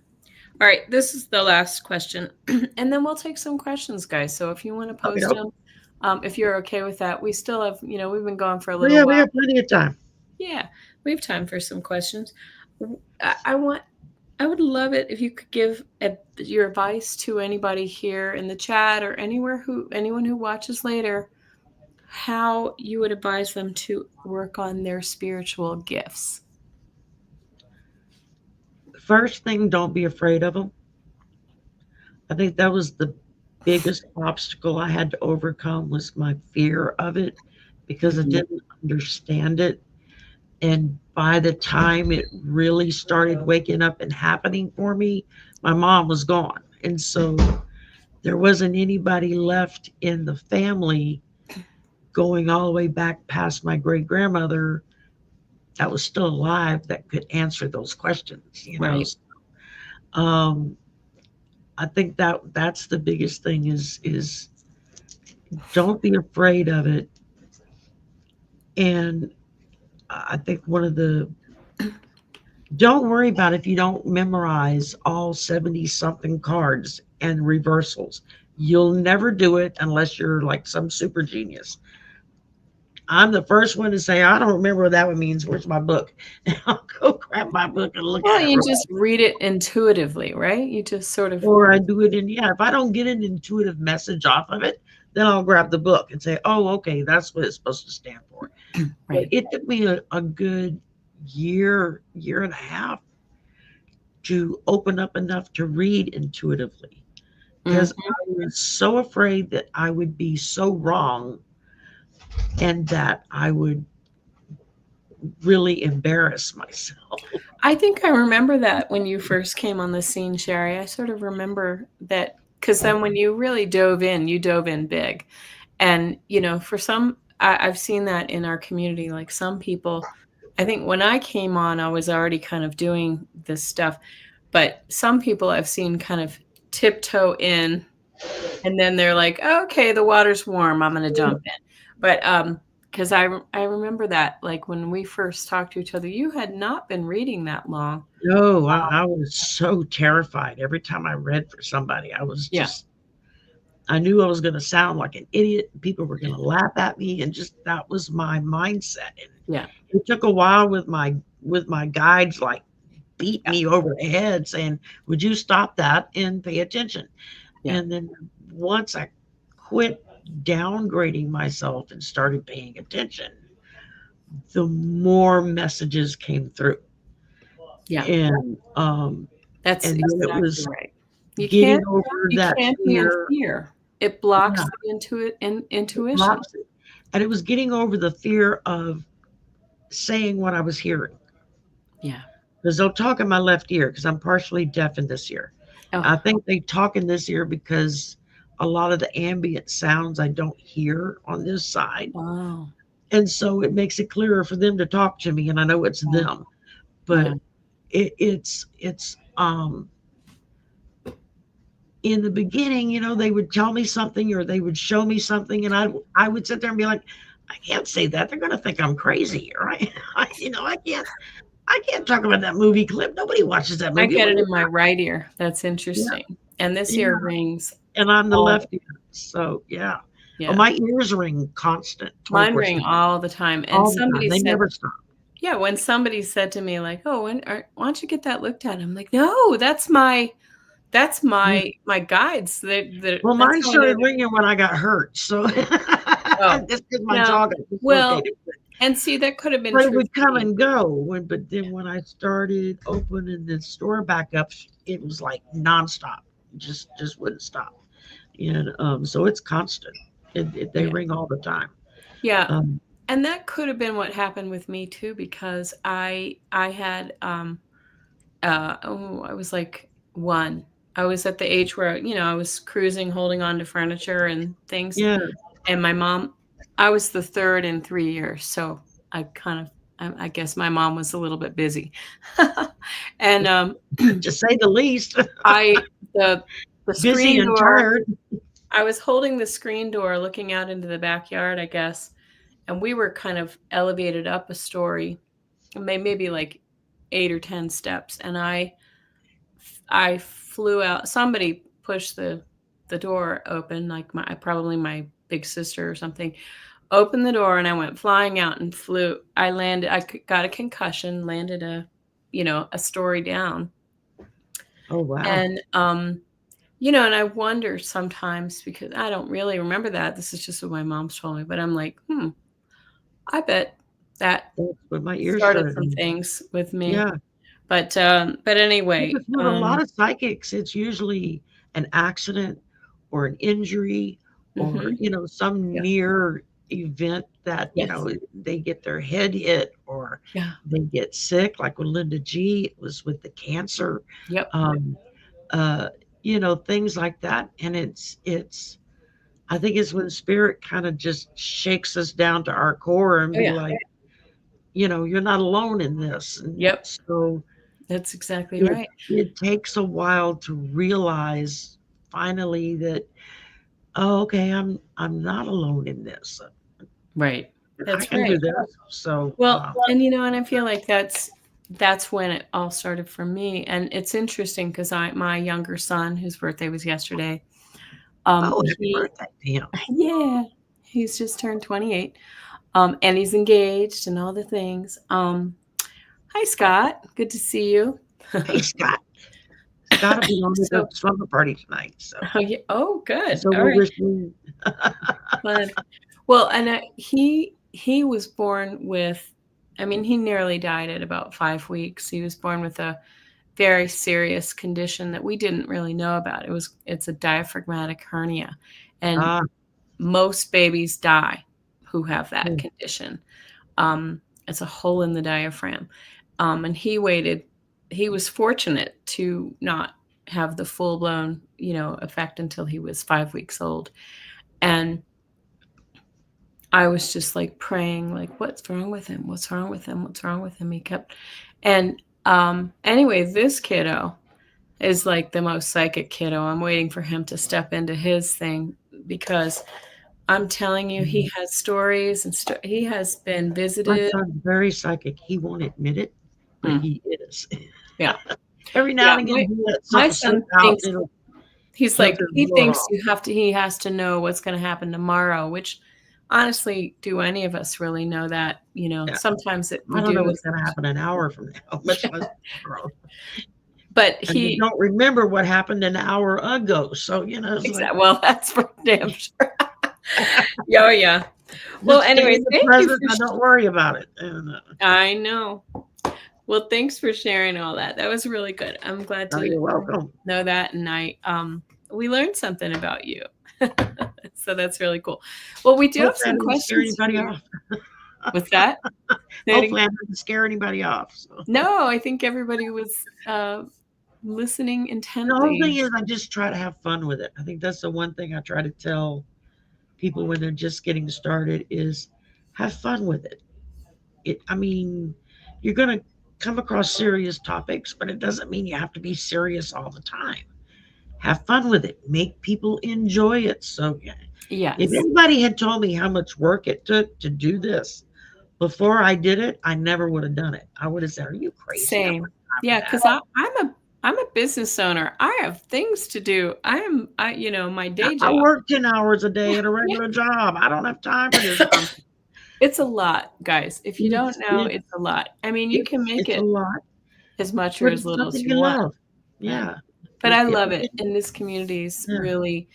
All right, this is the last question, and then we'll take some questions, guys. So if you want to Okay. post them, if you're okay with that, we still have, we've been going for a Well, little yeah, we while. have plenty of time. Yeah, we have time for some questions. I want. I would love it if you could give your advice to anybody here in the chat or anywhere anyone who watches later, how you would advise them to work on their spiritual gifts. First thing, don't be afraid of them. I think that was the biggest obstacle I had to overcome was my fear of it because I Mhm. didn't understand it. And by the time it really started waking up and happening for me, my mom was gone. And so there wasn't anybody left in the family going all the way back past my great grandmother that was still alive that could answer those questions. Right. Um, I think that's the biggest thing is don't be afraid of it. And I think one of the don't worry about if you don't memorize all 70 something cards and reversals. You'll never do it unless you're like some super genius. I'm the first one to say, I don't remember what that one means. Where's my book? And I'll go grab my book and look Well, at it you real just read it intuitively, right? You just sort of, or I do it in, yeah, if I don't get an intuitive message off of it, then I'll grab the book and say, oh, okay, that's what it's supposed to stand for. But right. it took me a good year and a half to open up enough to read intuitively because Mhm. I was so afraid that I would be so wrong and that I would really embarrass myself. I think I remember that when you first came on the scene, Shari. I sort of remember that because then when you really dove in, you dove in big. And, for some, I've seen that in our community. Like some people, I think when I came on, I was already kind of doing this stuff. But some people I've seen kind of tiptoe in, and then they're like, okay, the water's warm. I'm going to jump in. But, because I remember that, like when we first talked to each other, you had not been reading that long. No, I was so terrified every time I read for somebody. I was Yeah. just, I knew I was going to sound like an idiot. People were going to laugh at me, and just that was my mindset. And Yeah. it took a while with my guides, like beat Yeah. me over the head, saying, "Would you stop that and pay attention?" Yeah. And then once I quit downgrading myself and started paying attention, the more messages came through. Yeah. And That's and then it exactly was right. You can't getting over you that can't be in fear. fear. It Yeah, blocks the it intuition. blocks it. And it was getting over the fear of saying what I was hearing. Yeah. Because they'll talk in my left ear because I'm partially deaf in this ear. I Oh, think they talk in this ear because a lot of the ambient sounds I don't hear on this side. wow. And so it makes it clearer for them to talk to me and I know it's Wow. them. Wow. But it's in the beginning, they would tell me something or they would show me something and I would sit there and be like, I can't say that. They're gonna think I'm crazy, right? I can't talk about that movie clip. Nobody watches that I movie. get What it are you in my right ear. That's Yeah, interesting. And this ear yeah. rings And I'm the all left ear. So yeah. Oh, yeah. my ears ring constant Mine 24/7 ring all the time. And all the time. somebody They said, never stop. yeah, when somebody said to me like, "Oh, why don't you get that looked at?" I'm like, "No, that's Yeah. my guides. Well, That's mine how I know started ringing when I got hurt. So Oh, just because my now, jaw got well, dislocated. and see, that could have been But it true would for come me. and go. But then when I started opening the store back up, it was like nonstop. Just wouldn't stop. And so it's constant. They Yeah. ring all the time. Yeah, Um, and that could have been what happened with me too because I had, I was like 1. I was at the age where, I was cruising, holding on to furniture and things, yeah, and my mom I was the 3rd in 3 years, so I kind of I guess my mom was a little bit busy. And, to say the least. I the Busy screen and door tired. I was holding the screen door looking out into the backyard, I guess, and we were kind of elevated up a story, maybe like 8 or 10 steps, and I flew out. Somebody pushed the door open, like probably my big sister or something, opened the door, and I went flying out and got a concussion, landed a story down, Oh, wow. And and I wonder sometimes, because I don't really remember that. This is just what my mom's told me, but I'm like, I bet that That's what my ears started started some ringing. things with me. Yeah. But anyway, Because with a lot of psychics, it's usually an accident or an injury or, mhm, some yeah, near event that, yes, they get their head hit or yeah, they get sick. Like with Linda G, it was with the cancer, yep, um, uh, things like that. And I think it's when spirit kind of just shakes us down to our core and oh be yeah, like, you're not alone in this. And yep, so that's exactly it right. it takes a while to realize finally that, oh, okay, I'm not alone in this. Right, I that's can do right. this. So Well, and I feel like that's when it all started for me. And it's interesting because my younger son, whose birthday was yesterday, oh, happy he birthday to him. yeah, he's just turned 28. And he's engaged and all the things. Hi Scott, good to see you. Hey, Scott. Scott will be on with the So, slumber party tonight. So oh yeah, oh good, so all we're right, wishing. fun. Well, and he was born with, I mean, he nearly died at about 5 weeks. He was born with a very serious condition that we didn't really know about. It's a diaphragmatic hernia, and Ah, most babies die who have that mm, condition. It's a hole in the diaphragm, and he was fortunate to not have the full blown effect until he was 5 weeks old, and I was just like praying, like, what's wrong with him? What's wrong with him? What's wrong with him? He kept, and anyway, this kiddo is like the most psychic kiddo. I'm waiting for him to step into his thing because I'm telling you, mm. he has stories and he has been My visited. son's very psychic. He won't admit it, but Mm, he is. yeah, Every now yeah. and again, My he lets my something slip son out, thinks and it'll he's tilt like his he blood thinks off. he has to know what's going to happen tomorrow. Which honestly, do any of us really know that? Yeah. Sometimes we I don't know do. what's gonna happen an hour from now, much less tomorrow. But And you he don't remember what happened an hour ago. So, it's like, exactly. Well, that's for damn sure. Yeah, oh, yeah. Well, just stay anyway, in the thank you present for. and don't worry about it. And I know. Well, thanks for sharing all that. That was really good. I'm glad oh, to you're welcome. know that, and we learned something about you. So that's really cool. Well, we do have Hopefully, I some didn't scare questions anybody here. off. With that, say it Hopefully, again. I didn't scare anybody off. So. No, I think everybody was listening The whole thing intently. is, I just try to have fun with it. I think that's the one thing I try to tell people when they're just getting started is have fun with it. I mean, you're going to come across serious topics, but it doesn't mean you have to be serious all the time. Have fun with it. Make people enjoy it. So, yeah, if Yes, anybody had told me how much work it took to do this before I did it, I never would have done it. I would have said, "Are you crazy? I don't same. have time for Yeah, that." because I'm a business owner. I have things to do. My day I job. work 10 hours a day at a regular job. I don't have time for this nonsense. It's a lot, guys. If you don't It's know, it's it's a lot. I mean, you can it's make it's a it lot, as much or but as it's little as something you you want, love. but Yeah. but I It love it, and this community is yeah. really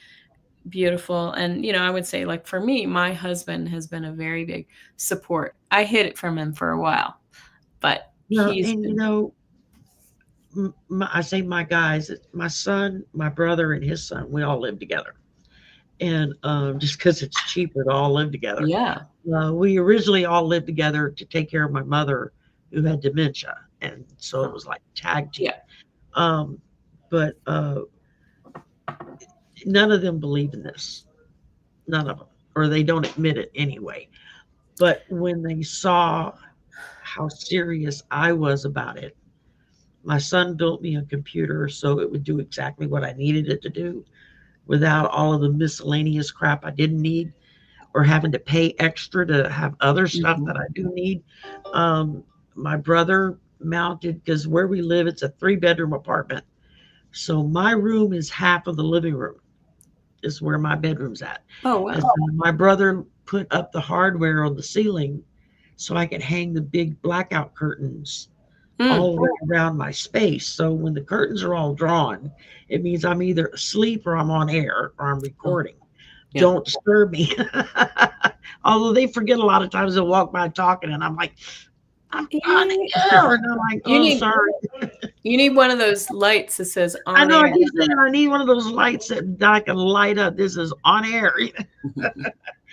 beautiful, and, I would say, like, for me, my husband has been a very big support. I hid it from him for a while, but Well, he's and been I say my guys, my son, my brother, and his son, we all live together. And just because it's cheaper to all live together. yeah, We originally all lived together to take care of my mother who had dementia. And so it was like tag team. yeah, Um, but none of them believe in this. None of them, or they don't admit it anyway. But when they saw how serious I was about it, my son built me a computer so it would do exactly what I needed it to do without all of the miscellaneous crap I didn't need or having to pay extra to have other stuff mhm. that I do need. Um, my brother mounted because where we live, it's a 3 bedroom apartment. So my room is half of the living room, is where my bedroom's at. Oh, And wow. so my brother put up the hardware on the ceiling so I could hang the big blackout curtains all Mm. the way around my space. So when the curtains are all drawn, it means I'm either asleep or I'm on air or I'm Oh, recording. yeah. Don't disturb me. Although they forget a lot of times, they'll walk by talking, and I'm like, I'm on You air. And they're like, you oh, need sorry. you need one of those lights that says I on know, I air. keep saying I need one of those lights that I can light up. This is on air.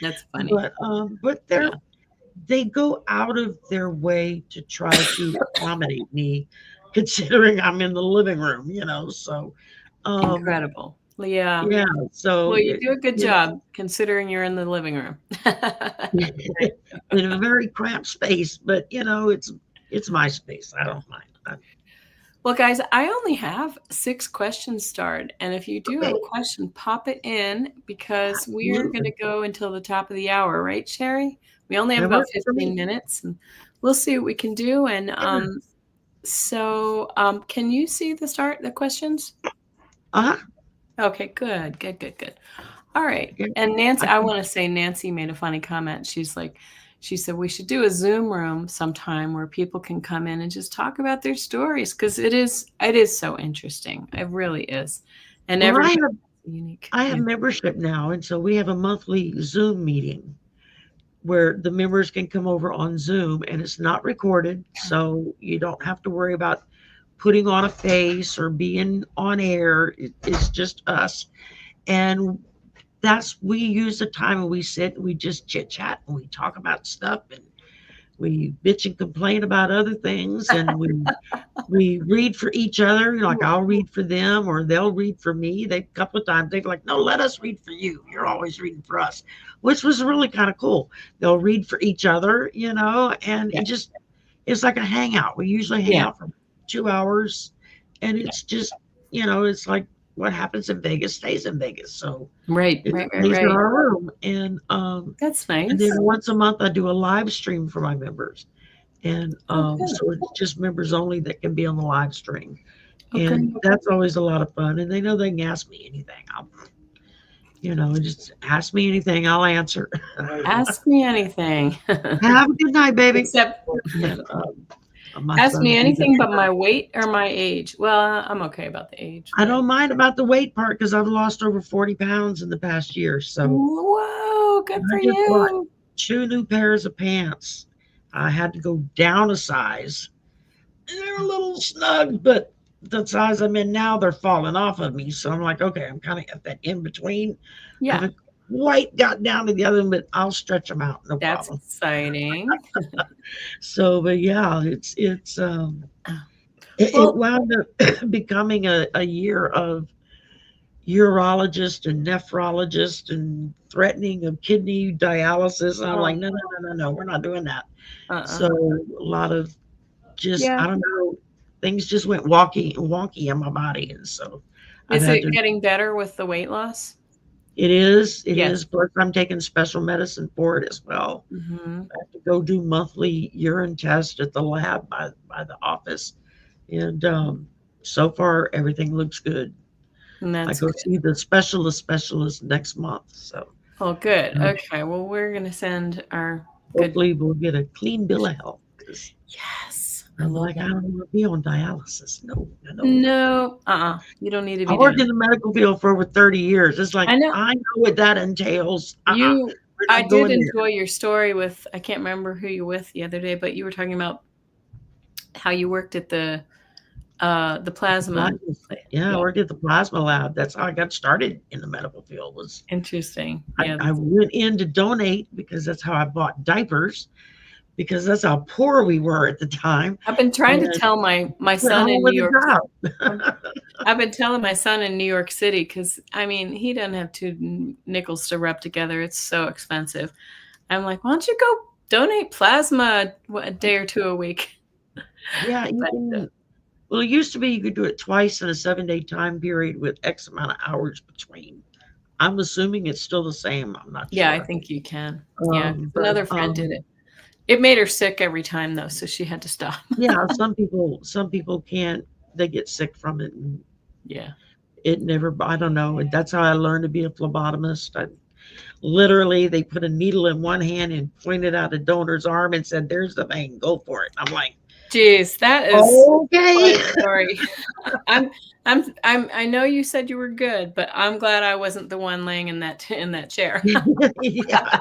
That's funny. But Yeah. they go out of their way to try to accommodate me, considering I'm in the living room, So, um, Incredible. Yeah. yeah, so Well, you do a good you job considering you're in the living room. in a very cramped space, but it's my space. I don't mind. Well, guys, I only have 6 questions starred, and if you do have Okay, a question, pop it in because we are gonna absolutely. go until the top of the hour, right, Shari? We only have That about works for 15 me. minutes, and we'll see what we can do, and, Yeah. can you see the questions? Uh-huh. Okay, good, good, good, good. All right. Yeah. And Nancy, I I can, want to say Nancy made a funny comment. She said we should do a Zoom room sometime where people can come in and just talk about their stories because it is so interesting. It really is. And well, everybody is unique. I have Yeah. membership now, and so we have a monthly Zoom meeting where the members can come over on Zoom, and it's not recorded, so you don't have to worry about putting on a face or being on air. It's just us, and we use the time and we sit and we just chit chat and we talk about stuff and we bitch and complain about other things and we read for each other. Like I'll read for them or they'll read for me. They a couple of times they're like, no, let us read for you. You're always reading for us, which was really kind of cool. They'll read for each other, and Yeah. it's like a hangout. We usually hang Yeah. out for 2 hours, and Yeah. it's just it's like what happens in Vegas stays in Vegas. So Right, it right, right, stays in right. our room, That's and then nice. once a month I do a live stream for my members, and Oh, good. so it's just members only that can be on the live stream, Okay. and that's always a lot of fun. And they know they can ask me anything. Just ask me anything, I'll answer. Ask me anything. Have a good night, baby. Except And my ask me son's leaving. anything but my weight or my age. Well, I'm okay about the age, I but don't mind about the weight part because I've lost over 40 pounds in the past year. So whoa, good I for just bought you. 2 new pairs of pants. I had to go down a size. And they're a little snug, but the size I'm in now, they're falling off of me. So I'm like, okay, I'm kind of at that in between. I Yeah, haven't quite got down to the other one, but I'll stretch them out, no that's problem. exciting. So, but yeah, it Well, wound up becoming a year of urologist and nephrologist and threatening of kidney dialysis. And I'm like, oh, no, no, no, no, no, we're not doing that. uh-uh. So a lot of just, Yeah. I don't know, things just went wonky in my body. And so I've Is had it to, getting better with the weight loss? it Yes. is, plus I'm taking special medicine for it as well. Hmm. I have to go do monthly urine test at the lab by the office. And so far, everything looks good. And I that's go good. see the specialist next month. So Oh, good. uh, Okay. Well, we're gonna send our good. hopefully we'll get a clean bill of health because Yes, I I'm love like, I that. don't want to be on dialysis. No, no, no. No, you don't need to I be worked doing in it. the medical field for over 30 years. It's like, I know I know what that entails. you. We're I not did going there. enjoy your story with. I can't remember who you were with the other day, but you were talking about how you worked at the plasma. Yeah, I Yeah, worked at the plasma lab. That's how I got started in the medical field. Was interesting. Yeah, I went in to donate because that's how I bought diapers because that's how poor we were at the time. I've been trying to And tell my went son home in New with a York. job. I've been telling my son in New York City because I mean he doesn't have two nickels to rub together. It's so expensive. I'm like, why don't you go donate plasma a day or two a week? Yeah, you But can. Well, it used to be you could do it twice in a 7-day time period with X amount of hours between. I'm assuming it's still the same. I'm not yeah, I sure. think you can. Yeah, 'cause But another friend did it. It made her sick every time though, so she had to stop. yeah, some people can't. They get sick from it, and Yeah. it never. I don't know. And that's how I learned to be a phlebotomist. Literally, they put a needle in one hand and pointed out a donor's arm and said, "There's the vein. Go for it." I'm like, Jeez, that is quite Okay. a story. I'm I know you said you were good, but I'm glad I wasn't the one laying in that chair. Yeah.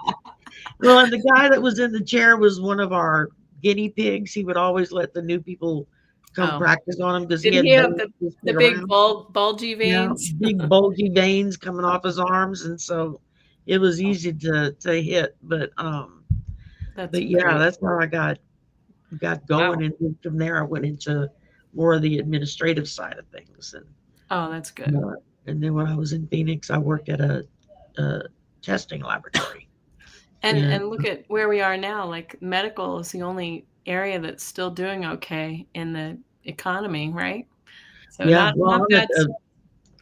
Well, and the guy that was in the chair was one of our guinea pigs. He would always let the new people come Oh, practice on him because did he he had have veins to the sit big around. bulgy Yeah, veins? big bulgy veins coming off his arms, and so it was easy to hit. That's But yeah, great. that's how I got going, Wow. and then from there I went into more of the administrative side of things, Oh, that's good. uh, and then when I was in Phoenix, I worked at a testing laboratory, and And look at where we are now, like, medical is the only area that's still doing okay in the economy, right? So yeah, well, not bad stuff.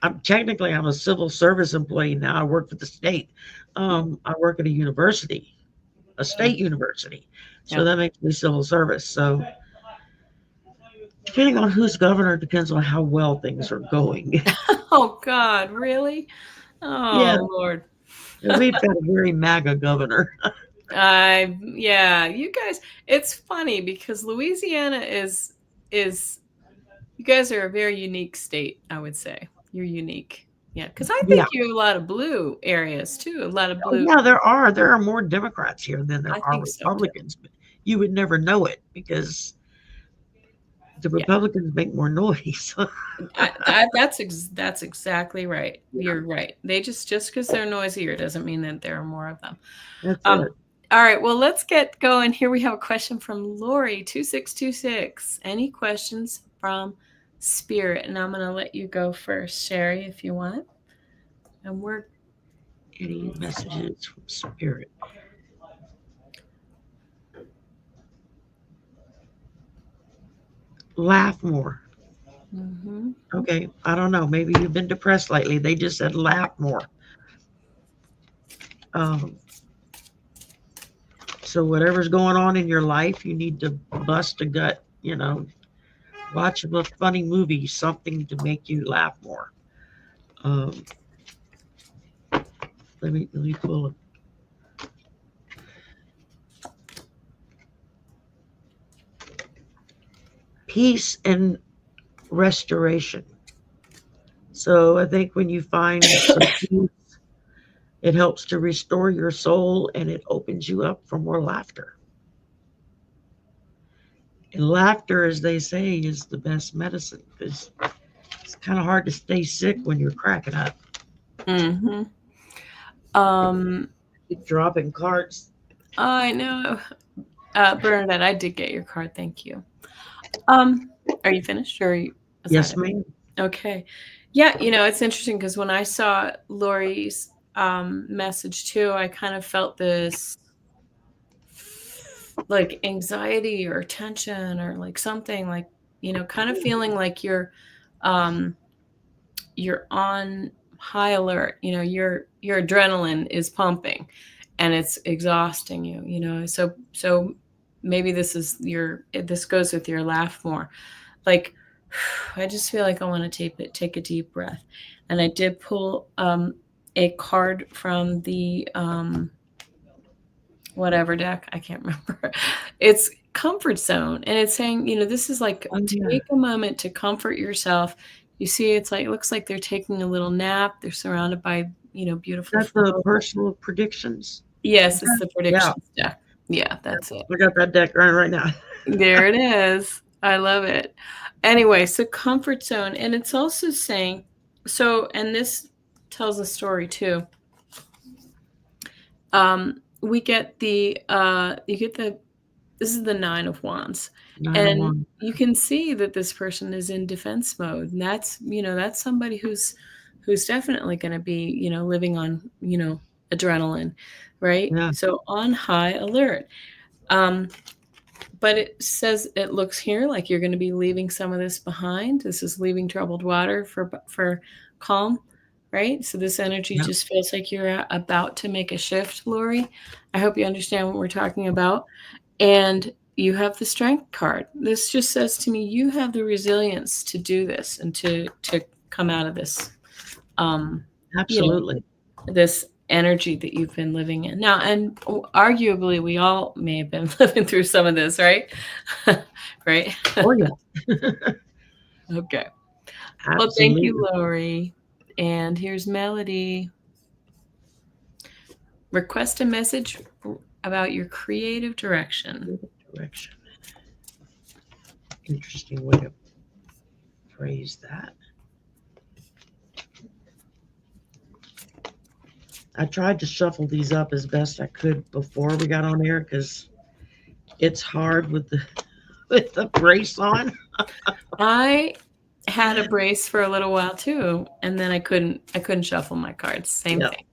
I'm a civil service employee now. I work for the state. I work at a university, a state university, so Yep. that makes me civil service. So depending on who's governor depends on how well things are going. Oh god, really? Yeah, Oh, Lord. we've got a very MAGA governor. I yeah, you guys it's funny because Louisiana is you guys are a very unique state, I would say. You're unique. Yeah, because I Yeah. think you have a lot of blue areas too, a lot of Oh, blue. yeah, there are more Democrats here than there I are think so too. Republicans, but you would never know it because the Yeah. Republicans make more noise. That's exactly right. You're right. They just because they're noisier doesn't mean that there are more of them. That's Um, it. all right, well, let's get going. Here we have a question from Lori 2626. Any questions from Spirit? And I'm gonna let you go first, Shari, if you want. And we're Any messages from spirit? Laugh more. mhm. Okay, I don't know. Maybe you've been depressed lately. They just said laugh more. Um, so whatever's going on in your life, you need to bust a gut. Watch a funny movie, something to make you laugh more. Um, let me pull peace and restoration. So I think when you find some peace, it helps to restore your soul and it opens you up for more laughter. And laughter, as they say, is the best medicine because it's kind of hard to stay sick when you're cracking up. Mhm. Um, Keep dropping cards. I know. Bernadette, I did get your card. Thank you. Um, are you finished or is that Yes, it? ma'am. Okay. Yeah, it's interesting because when I saw Lori's message too, I kind of felt this like anxiety or tension or like something like, kind of feeling like um you're on high alert, your adrenaline is pumping and it's exhausting you, so maybe this goes with your laugh more. Like, I just feel like I want to take a deep breath. And I did pull a card from the whatever deck. I can't remember. It's comfort zone. And it's saying, this is like Oh, yeah. take a moment to comfort yourself. You see, it looks like they're taking a little nap. They're surrounded by, beautiful Got the flowers. personal predictions. Yes, it's the Yeah, predictions deck. Yeah, that's it. I got that deck right now. There it is. I love it. Anyway, so comfort zone. And it's also saying, and this tells a story too. We get this is the 9 of Wands. Nine of And Wands. you can see that this person is in defense mode. And that's somebody who's definitely going to be, living on, adrenaline, right? Yeah, So on high alert. Um, but it looks here like you're going to be leaving some of this behind. This is leaving troubled water for calm, right? So this energy yeah, just feels like you're about to make a shift, Lori. I hope you understand what we're talking about. And you have the strength card. This just says to me, you have the resilience to do this and to come out of this, um, you know, absolutely. this energy that you've been living in now. And arguably, we all may have been living through some of this, right? Right? Oh yeah, Okay. Well, thank you, absolutely. Lori. And here's Melody. Request a message about your creative direction. Direction. Interesting way to phrase that. I tried to shuffle these up as best I could before we got on air because it's hard with the with the brace on. I had a brace for a little while too, and then I couldn't shuffle my cards. Same Yeah. thing.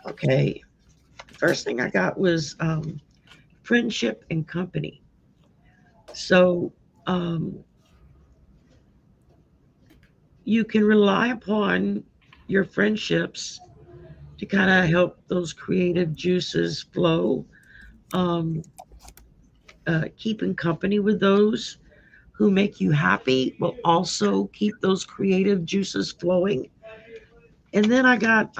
Okay. First thing I got was friendship and company. So um, you can rely upon your friendships to kind of help those creative juices flow. Um, Keeping company with those who make you happy will also keep those creative juices flowing. And then I got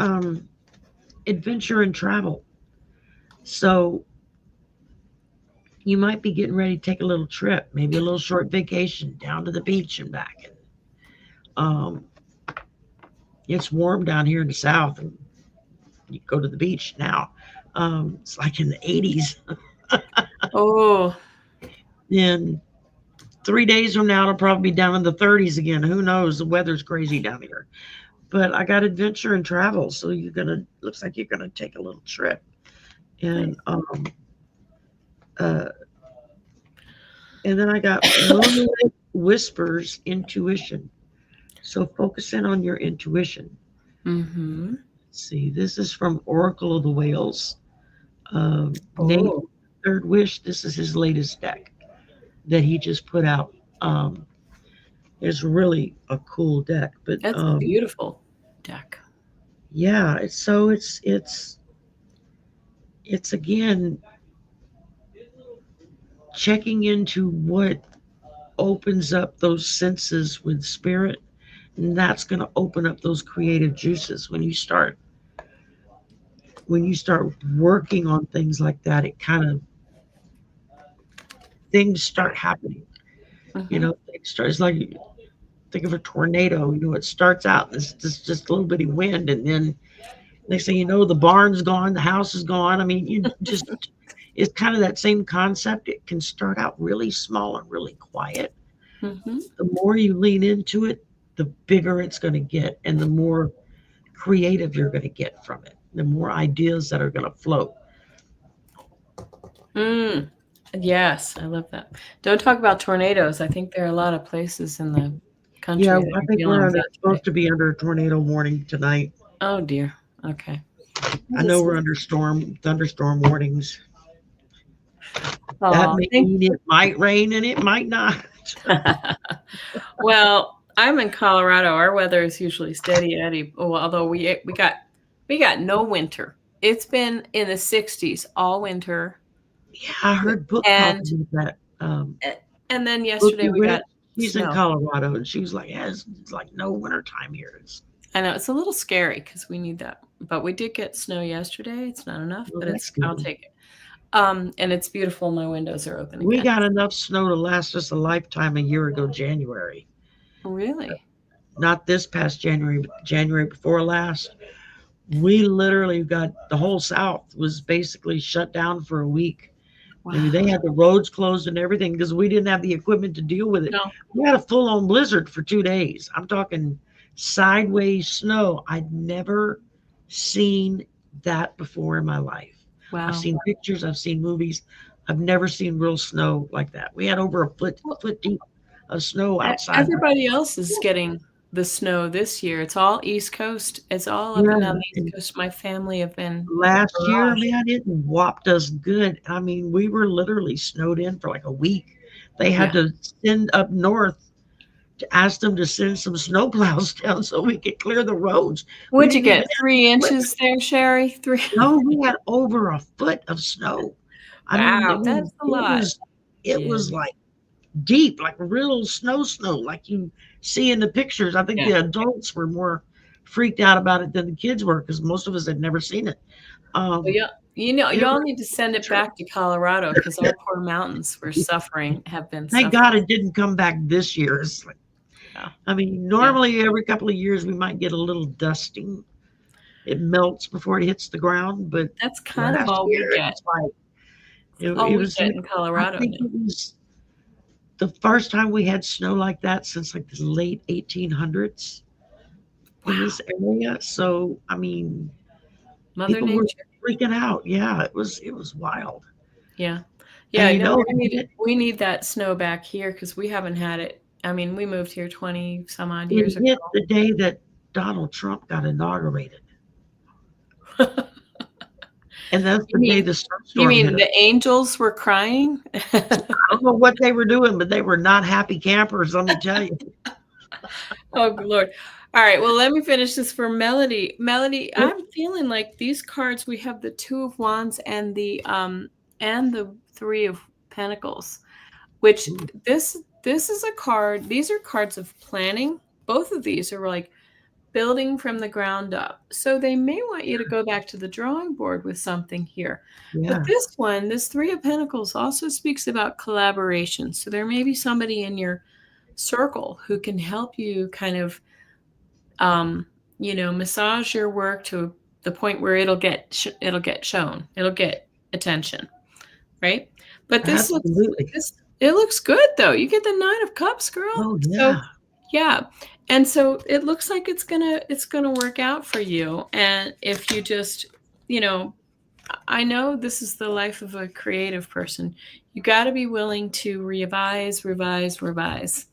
adventure and travel. So you might be getting ready to take a little trip, maybe a little short vacation down to the beach and back. And um, it's warm down here in the south, and you go to the beach now. It's like in the 80s. Oh, Then 3 days from now, it'll probably be down in the 30s again. Who knows? The weather's crazy down here. But I got adventure and travel, so you're gonna looks like you're gonna take a little trip. nice. And uh, and then I got moonlit whispers intuition. So focus in on your intuition. Mm-hmm. Let's see, this is from Oracle of the Whales. Nate, Oh, Third Wish. This is his latest deck that he just put out. Um, it's really a cool deck, but that's a beautiful deck. yeah, it's again checking into what opens up those senses with spirit, and that's going to open up those creative juices when you start working on things like that. It kind of things start happening. You Mm-hmm. know, it's like think of a tornado. You know, it starts out as just a little bitty wind, and then next thing you know, the barn's gone, the house is gone. I mean, you just it's kind of that same concept. It can start out really small and really quiet. Mm-hmm. The more you lean into it, the bigger it's going to get, and the more creative you're going to get from it. The more ideas that are going to flow. Mm. Yes, I love that. Don't talk about tornadoes. I think there are a lot of places in the Yeah, country that I are think dealing with that today. supposed to be under a tornado warning tonight. Oh dear. Okay. I know we're under thunderstorm warnings. That Oh, may thank. mean it might rain and it might not. Well, I'm in Colorado. Our weather is usually steady Eddie. Oh, although we got no winter. It's been in the 60s all winter, Yeah, I heard Book talk and about that. and then yesterday Bookie we Witt, got she's in snow. Colorado, and she was like, "Yeah, it's like no winter time here." It's I know it's a little scary because we need that, but we did get snow yesterday. It's not enough, well, but that's it's I'll good. take it. And it's beautiful. My windows are open We again. got enough snow to last us a lifetime a year ago, January. Really? Not this past January, but January before last. We literally got the whole South was basically shut down for a week. I mean, Wow. they had the roads closed and everything because we didn't have the equipment to deal with it. No. We had a full on blizzard for 2 days. I'm talking sideways snow. I'd never seen that before in my life. I've Wow. seen pictures, I've seen movies. I've never seen real snow like that. We had over a Well, foot deep of snow outside. everybody else is getting the snow this year. It's all East Coast. It's all up Yeah, and down the East and Coast. My family have been last year, barraged. man, it whopped us good. I mean, we were literally snowed in for like a week. They had Yeah. to send up north to ask them to send some snowplows down so we could clear the roads. We What'd you didn't even get? have the 3 inches equipment. there, Sherry? Three. No, we had over a foot of snow. I mean, Wow, that's a it lot. was it Yeah. was like deep, like real snow, like you see in the pictures. I think Yeah. the adults were more freaked out about it than the kids were because most of us had never seen it. Well, Um, yeah, you know, it y'all was need to send it true. back to Colorado because our poor mountains have been Thank suffering. God it didn't come back this year. It's like, Yeah. I mean, Yeah. normally every couple of years we might get a little dusting. It melts before it hits the ground, but That's kind of last all we year it get. was like All it we was. get in I Colorado think now. it was the first time we had snow like that since like the late 1800s in Wow. this area. So I mean, Mother people were Nature. freaking out. Yeah, it was wild. Yeah. And Yeah, no, it we need hit, we need that snow back here because we haven't had it. I mean, we moved here 20 some odd it years ago. hit the day that Donald Trump got inaugurated, and that's You the day mean the you snowstorm hit mean us. the angels were crying? I don't know what they were doing, but they were not happy campers. Let me tell you. Oh, Lord. All right, well, let me finish this for Melody. Melody, I'm feeling like these cards, we have the 2 of Wands and the 3 of Pentacles, which this is a card, these are cards of planning. Both of these are like building from the ground up. So they may want you to go back to the drawing board with something here. But Yeah, this one, this 3 of Pentacles also speaks about collaboration. So there may be somebody in your circle who can help you kind of um, massage your work to the point where it'll get shown, it'll get attention, right? But absolutely. this it looks good though. You get the 9 of Cups, girl. Oh So yeah, yeah, and so it looks like it's gonna work out for you. And if you just, you know, I know this is the life of a creative person. You got to be willing to revise, revise, revise,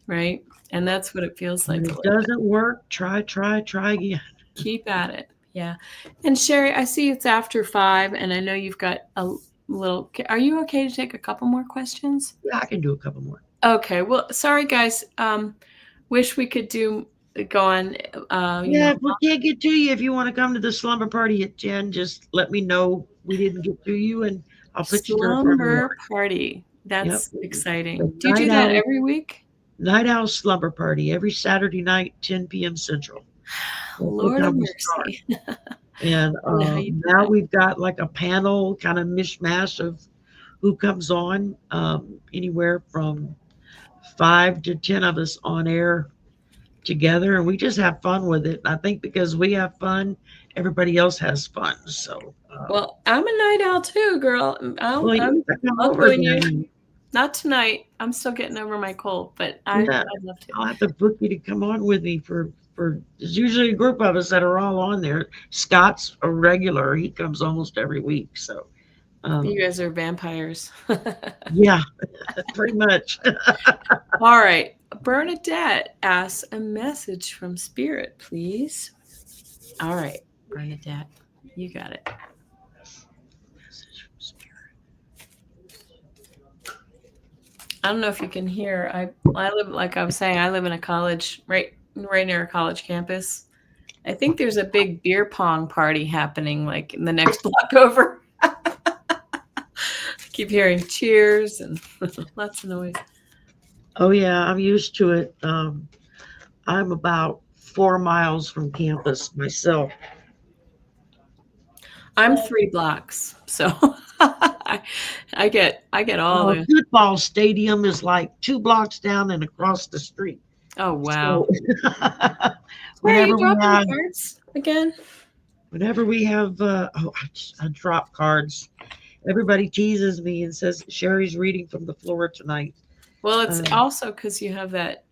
right? And that's what it feels when like a it little bit. doesn't work, try again. Keep at it. Yeah. And Shari, I see it's after 5, and I know you've got a little. Are you okay to take a couple more questions? Yeah, I can do a couple more. Okay. Well, sorry, guys. Wish we could go on, Yeah, if we can't get to you, if you want to come to the slumber party at 10, just let me know we didn't get to you and I'll put you through a friend of slumber mine. party. Yep. That's exciting. The Do you do that every week? night owl slumber party every Saturday night, 10 p.m. Central. That's what Lord of time we start. mercy. And I don't know how you do now that. we've got like a panel kind of mishmash of who comes on, anywhere from 5 to 10 of us on air together, and we just have fun with it. I think because we have fun, everybody else has fun. So, Well, I'm a night owl too, girl. well, I'm you can come I'll over join you. then. Not tonight. I'm still getting over my cold, but Yeah, I'd love to. I'll have to book you to come on with me for. There's usually a group of us that are all on there. Scott's a regular; he comes almost every week. So, You um, guys are vampires. yeah, pretty much. All right. Bernadette asks a message from Spirit, please. All right, Bernadette, you got it. I don't know if you can hear. I live, like I was saying, I live in a college, right near a college campus. I think there's a big beer pong party happening like in the next block over. I keep hearing cheers and lots of noise. Oh yeah, I'm used to it. I'm about 4 miles from campus myself. I'm 3 blocks, so I get all Well, a the. football stadium is like 2 blocks down and across the street. Oh wow. So Where are you whenever we dropping the have, cards again? I drop cards. Everybody teases me and says Sherry's reading from the floor tonight. Well, it's Um, also because you have that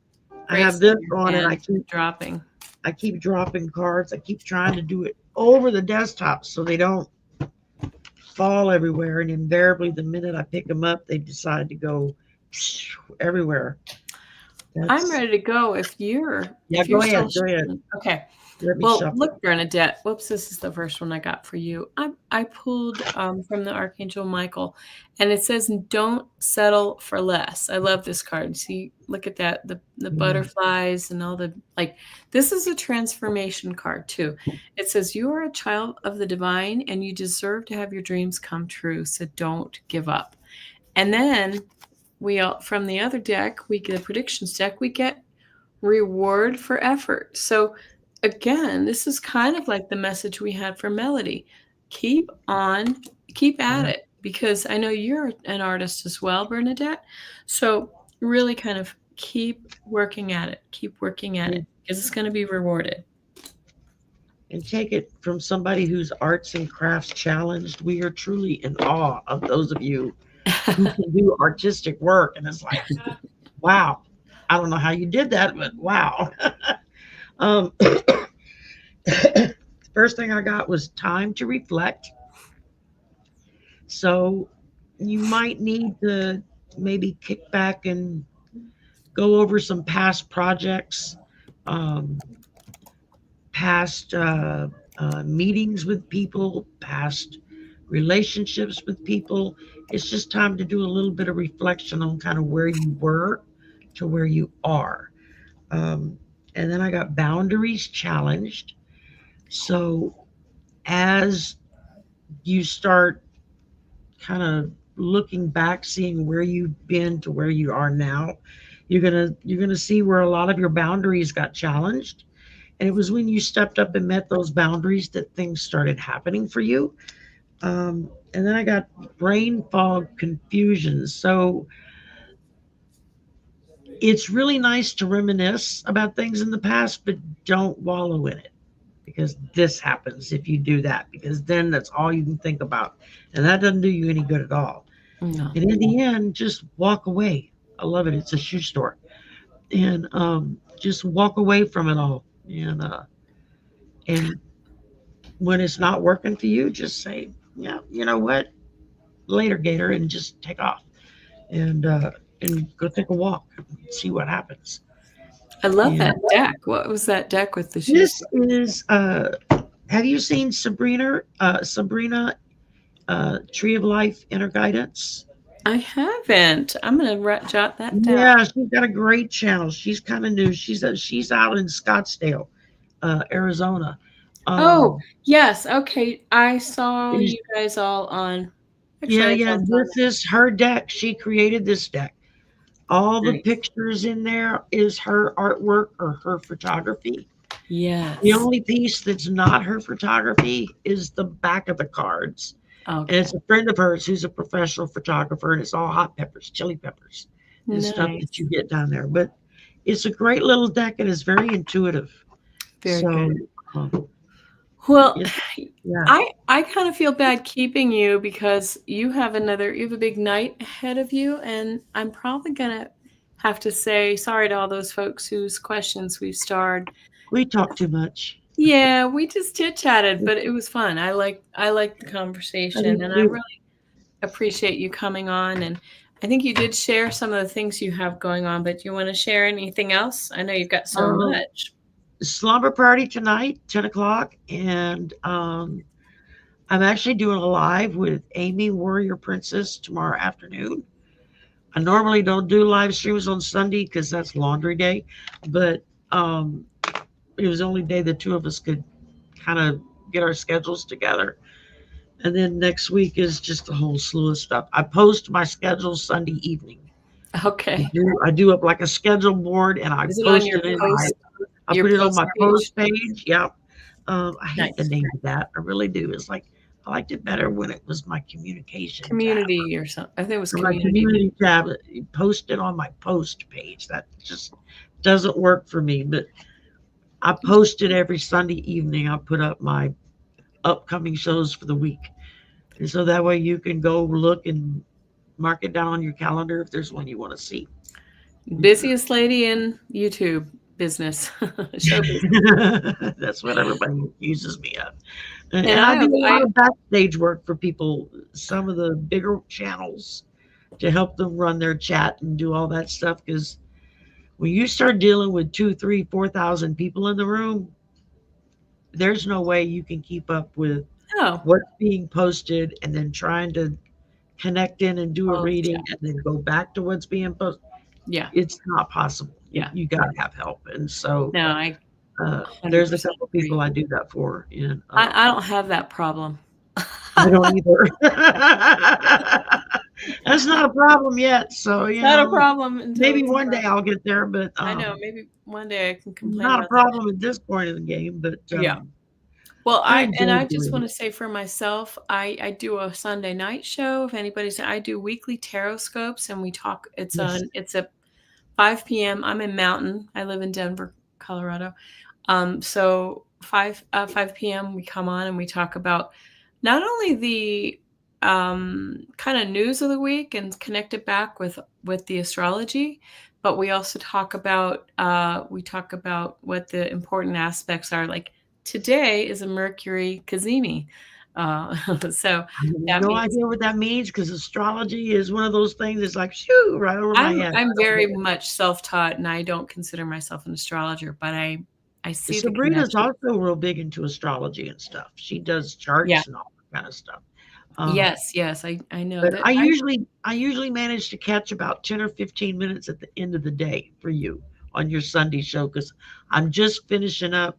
I have bracelet this in your on and hand dropping. I keep dropping cards. I keep trying to do it over the desktop so they don't fall everywhere. And invariably, the minute I pick them up, they decide to go everywhere. I'm That's ready to go Yeah. if you're Go still ahead. Go ahead. shuffling. Okay. Let me Well, shuffle. look, Bernadette. Whoops, this is the first one I got for you. I pulled from the Archangel Michael, and it says, "Don't settle for less." I love this card. See, look at that, the Yeah. butterflies and all the like. This is a transformation card too. It says, "You are a child of the divine, and you deserve to have your dreams come true. So don't give up." And then we all, from the other deck, we get a predictions deck, we get reward for effort. So again, this is kind of like the message we had for Melody. Keep on, keep at Yeah. it, because I know you're an artist as well, Bernadette. So really kind of keep working at it, keep working at it, And, because it's going to be rewarded. and take it from somebody who's arts and crafts challenged. We are truly in awe of those of you who can do artistic work. And it's like, wow, I don't know how you did that, but wow. um, First thing I got was time to reflect. So you might need to maybe kick back and go over some past projects, um, past meetings with people, past relationships with people. It's just time to do a little bit of reflection on kind of where you were to where you are. Um, and then I got boundaries challenged. So as you start kind of looking back, seeing where you've been to where you are now, you're gonna see where a lot of your boundaries got challenged. And it was when you stepped up and met those boundaries that things started happening for you. And then I got brain fog confusion. So it's really nice to reminisce about things in the past, but don't wallow in it, because this happens if you do that, because then that's all you can think about. And that doesn't do you any good at all. No. And in the end, just walk away. I love it. It's a shoe store. And just walk away from it all. And when it's not working for you, just say, yeah, you know what? Later, Gator, and just take off and uh, and go take a walk and see what happens. I love And that deck. What was that deck with the shoes? this is have you seen Sabrina Tree of Life Inner Guidance? I haven't. I'm going to jot that down. Yeah, she's got a great channel. She's kind of new. She's out in Scottsdale, Arizona. Oh, Um, yes. Okay. I saw is- you guys all on. yeah, Actually, I yeah. saw some. This is her deck. She created this deck. All the Nice. pictures in there is her artwork or her photography. The Yes. only piece that's not her photography is the back of the cards. And Okay. it's a friend of hers who's a professional photographer, and it's all hot peppers, chili peppers, and stuff that Nice. you get down there. But it's a great little deck, and it's very intuitive. Very So, good. um, Well, it's, yeah. I kind of feel bad keeping you because you have a big night ahead of you, and I'm probably gonna have to say sorry to all those folks whose questions we've starred. We talk too much. Yeah, we just chit chatted, but it was fun. I like the I do conversation, and I too. really appreciate you coming on. And I think you did share some of the things you have going on, but do you want to share anything else? I know you've got so Um, much. Slumber party tonight, 10 o'clock, and I'm actually doing a live with Amy Warrior Princess tomorrow afternoon. I normally don't do live streams on Sunday because that's laundry day, but um, it was the only day the two of us could kind of get our schedules together. And then next week is just a whole slew of stuff. I post my schedule Sunday evening. Okay. I do up like a schedule board and I Is it on post it in my I your put it on post my page? post page. Yeah. I hate the Nice. name of that. I really do. It's like I liked it better when it was my communication tab. Community or something. I think it was Or my community. community tab. Post it on my post page. That just doesn't work for me. But I post it every Sunday evening. I put up my upcoming shows for the week. And so that way you can go look and mark it down on your calendar if there's one you want to see. Busiest lady in YouTube business, show business. That's what everybody uses me at. And And I do a lot of backstage work for people, some of the bigger channels, to help them run their chat and do all that stuff. Because when you start dealing with 2, 3, 4,000 people in the room, there's no way you can keep up with oh, what's being posted and then trying to connect in and do a all the reading chat. and then go back to what's being posted. Yeah, It's not possible. yeah. You got to have help. And so No, I there's a 100% couple agree. people I do that for. And I don't have that problem. I don't either. That's not a problem yet. So, It's not a problem until maybe it's a one day problem. I'll get there, but I know, maybe one day I can complain not a about that. problem at this point in the game. But Yeah. Well, I I enjoy just doing wanna it. say for myself, I do a Sunday night show, if anybody's I do weekly tarot scopes, and we talk Yes. it's at 5 p.m. I'm in Mountain. I live in Denver, Colorado. So 5 p.m. we come on and we talk about not only the kind of news of the week and connect it back with the astrology, but we also talk about what the important aspects are. Like today is a Mercury Cazimi, so I have that no means idea what that means because astrology is one of those things that's like, shoo, right over my head. I'm I don't very get it. much self-taught, and I don't consider myself an astrologer, but I see the Sabrina's connection. also real big into astrology and stuff. She does Yeah. charts and all that kind of stuff. Um, Yes, yes, I know but that I usually manage to catch about 10 or 15 minutes at the end of the day for you on your Sunday show because I'm just finishing up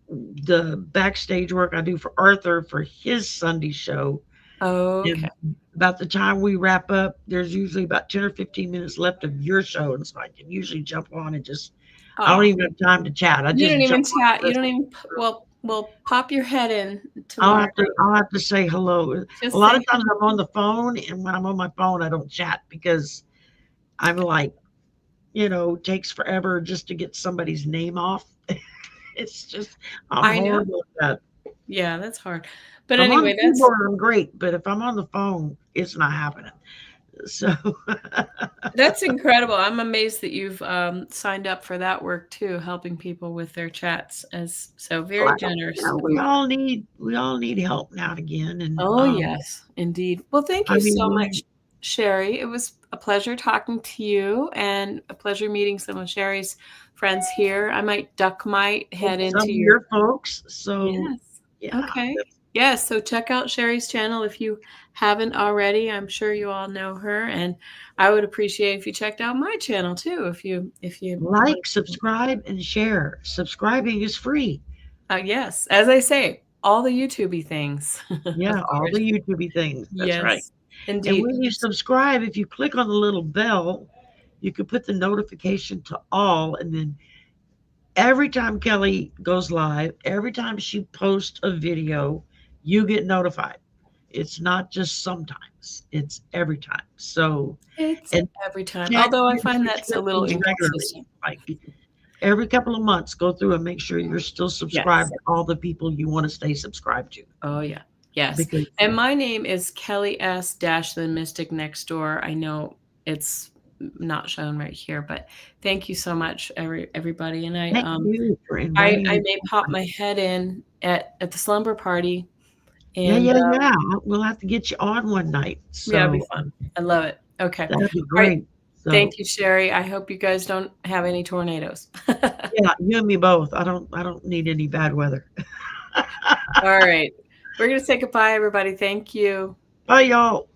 the backstage work I do for Arthur for his Sunday show. okay. And about the time we wrap up, there's usually about 10 or 15 minutes left of your show. And so I can usually jump on and just, I don't Oh, even have time to chat. I you just don't even jump on chat, and you listen. don't even p pop your head in tomorrow. I'll have to say hello. A Just lot say of times I'm on the phone, and when I'm on my phone, I don't chat because I'm like, takes forever just to get somebody's name off. It's just, I'm I know. horrible at that. Yeah, that's hard. But If I'm on the anyway, that's keyboard, I'm great, but if I'm on the phone, it's not happening. So, that's incredible. I'm amazed that you've, signed up for that work too, helping people with their chats as so very well, generous of you. we all need help now and again, and Oh, yes, indeed. Well, thank I you mean, so much, Sherry. It was a pleasure talking to you and a pleasure meeting some of Sherry's friends here. I might duck my head some into of your your folks. So, yes. yeah, Okay. Yes, so check out Sherry's channel if you haven't already. I'm sure you all know her, and I would appreciate if you checked out my channel too if you want like, to. subscribe, and share. Subscribing is free. Yes, as I say, all the YouTubey things, Yeah, of all the course. YouTubey things. That's right. Yes, And indeed. when you subscribe, if you click on the little bell, you can put the notification to all, and then every time Kelly goes live, every time she posts a video, you get notified. It's not just sometimes, it's every time. So, It's and every time, check although I your find that's a little subscriptions regularly. inconsistent. Like every couple of months, go through and make sure you're still subscribed Yes. to all the people you want to stay subscribed to. Oh, yeah. Yes, Because and my name is Kelly S dash the Mystic Next Door. I know it's not shown right here, but thank you so much, everybody, and thank you for inviting I me. may pop my head in at the slumber party, Yeah, and, yeah, yeah. We'll have to get you on one night. yeah, it'd be So fun. I love it. Okay. that'd be Alright, great. So thank you, Sherry. I hope you guys don't have any tornadoes. yeah, you and me both. I don't need any bad weather. Alright. We're gonna say goodbye, everybody. Thank you. Bye, y'all.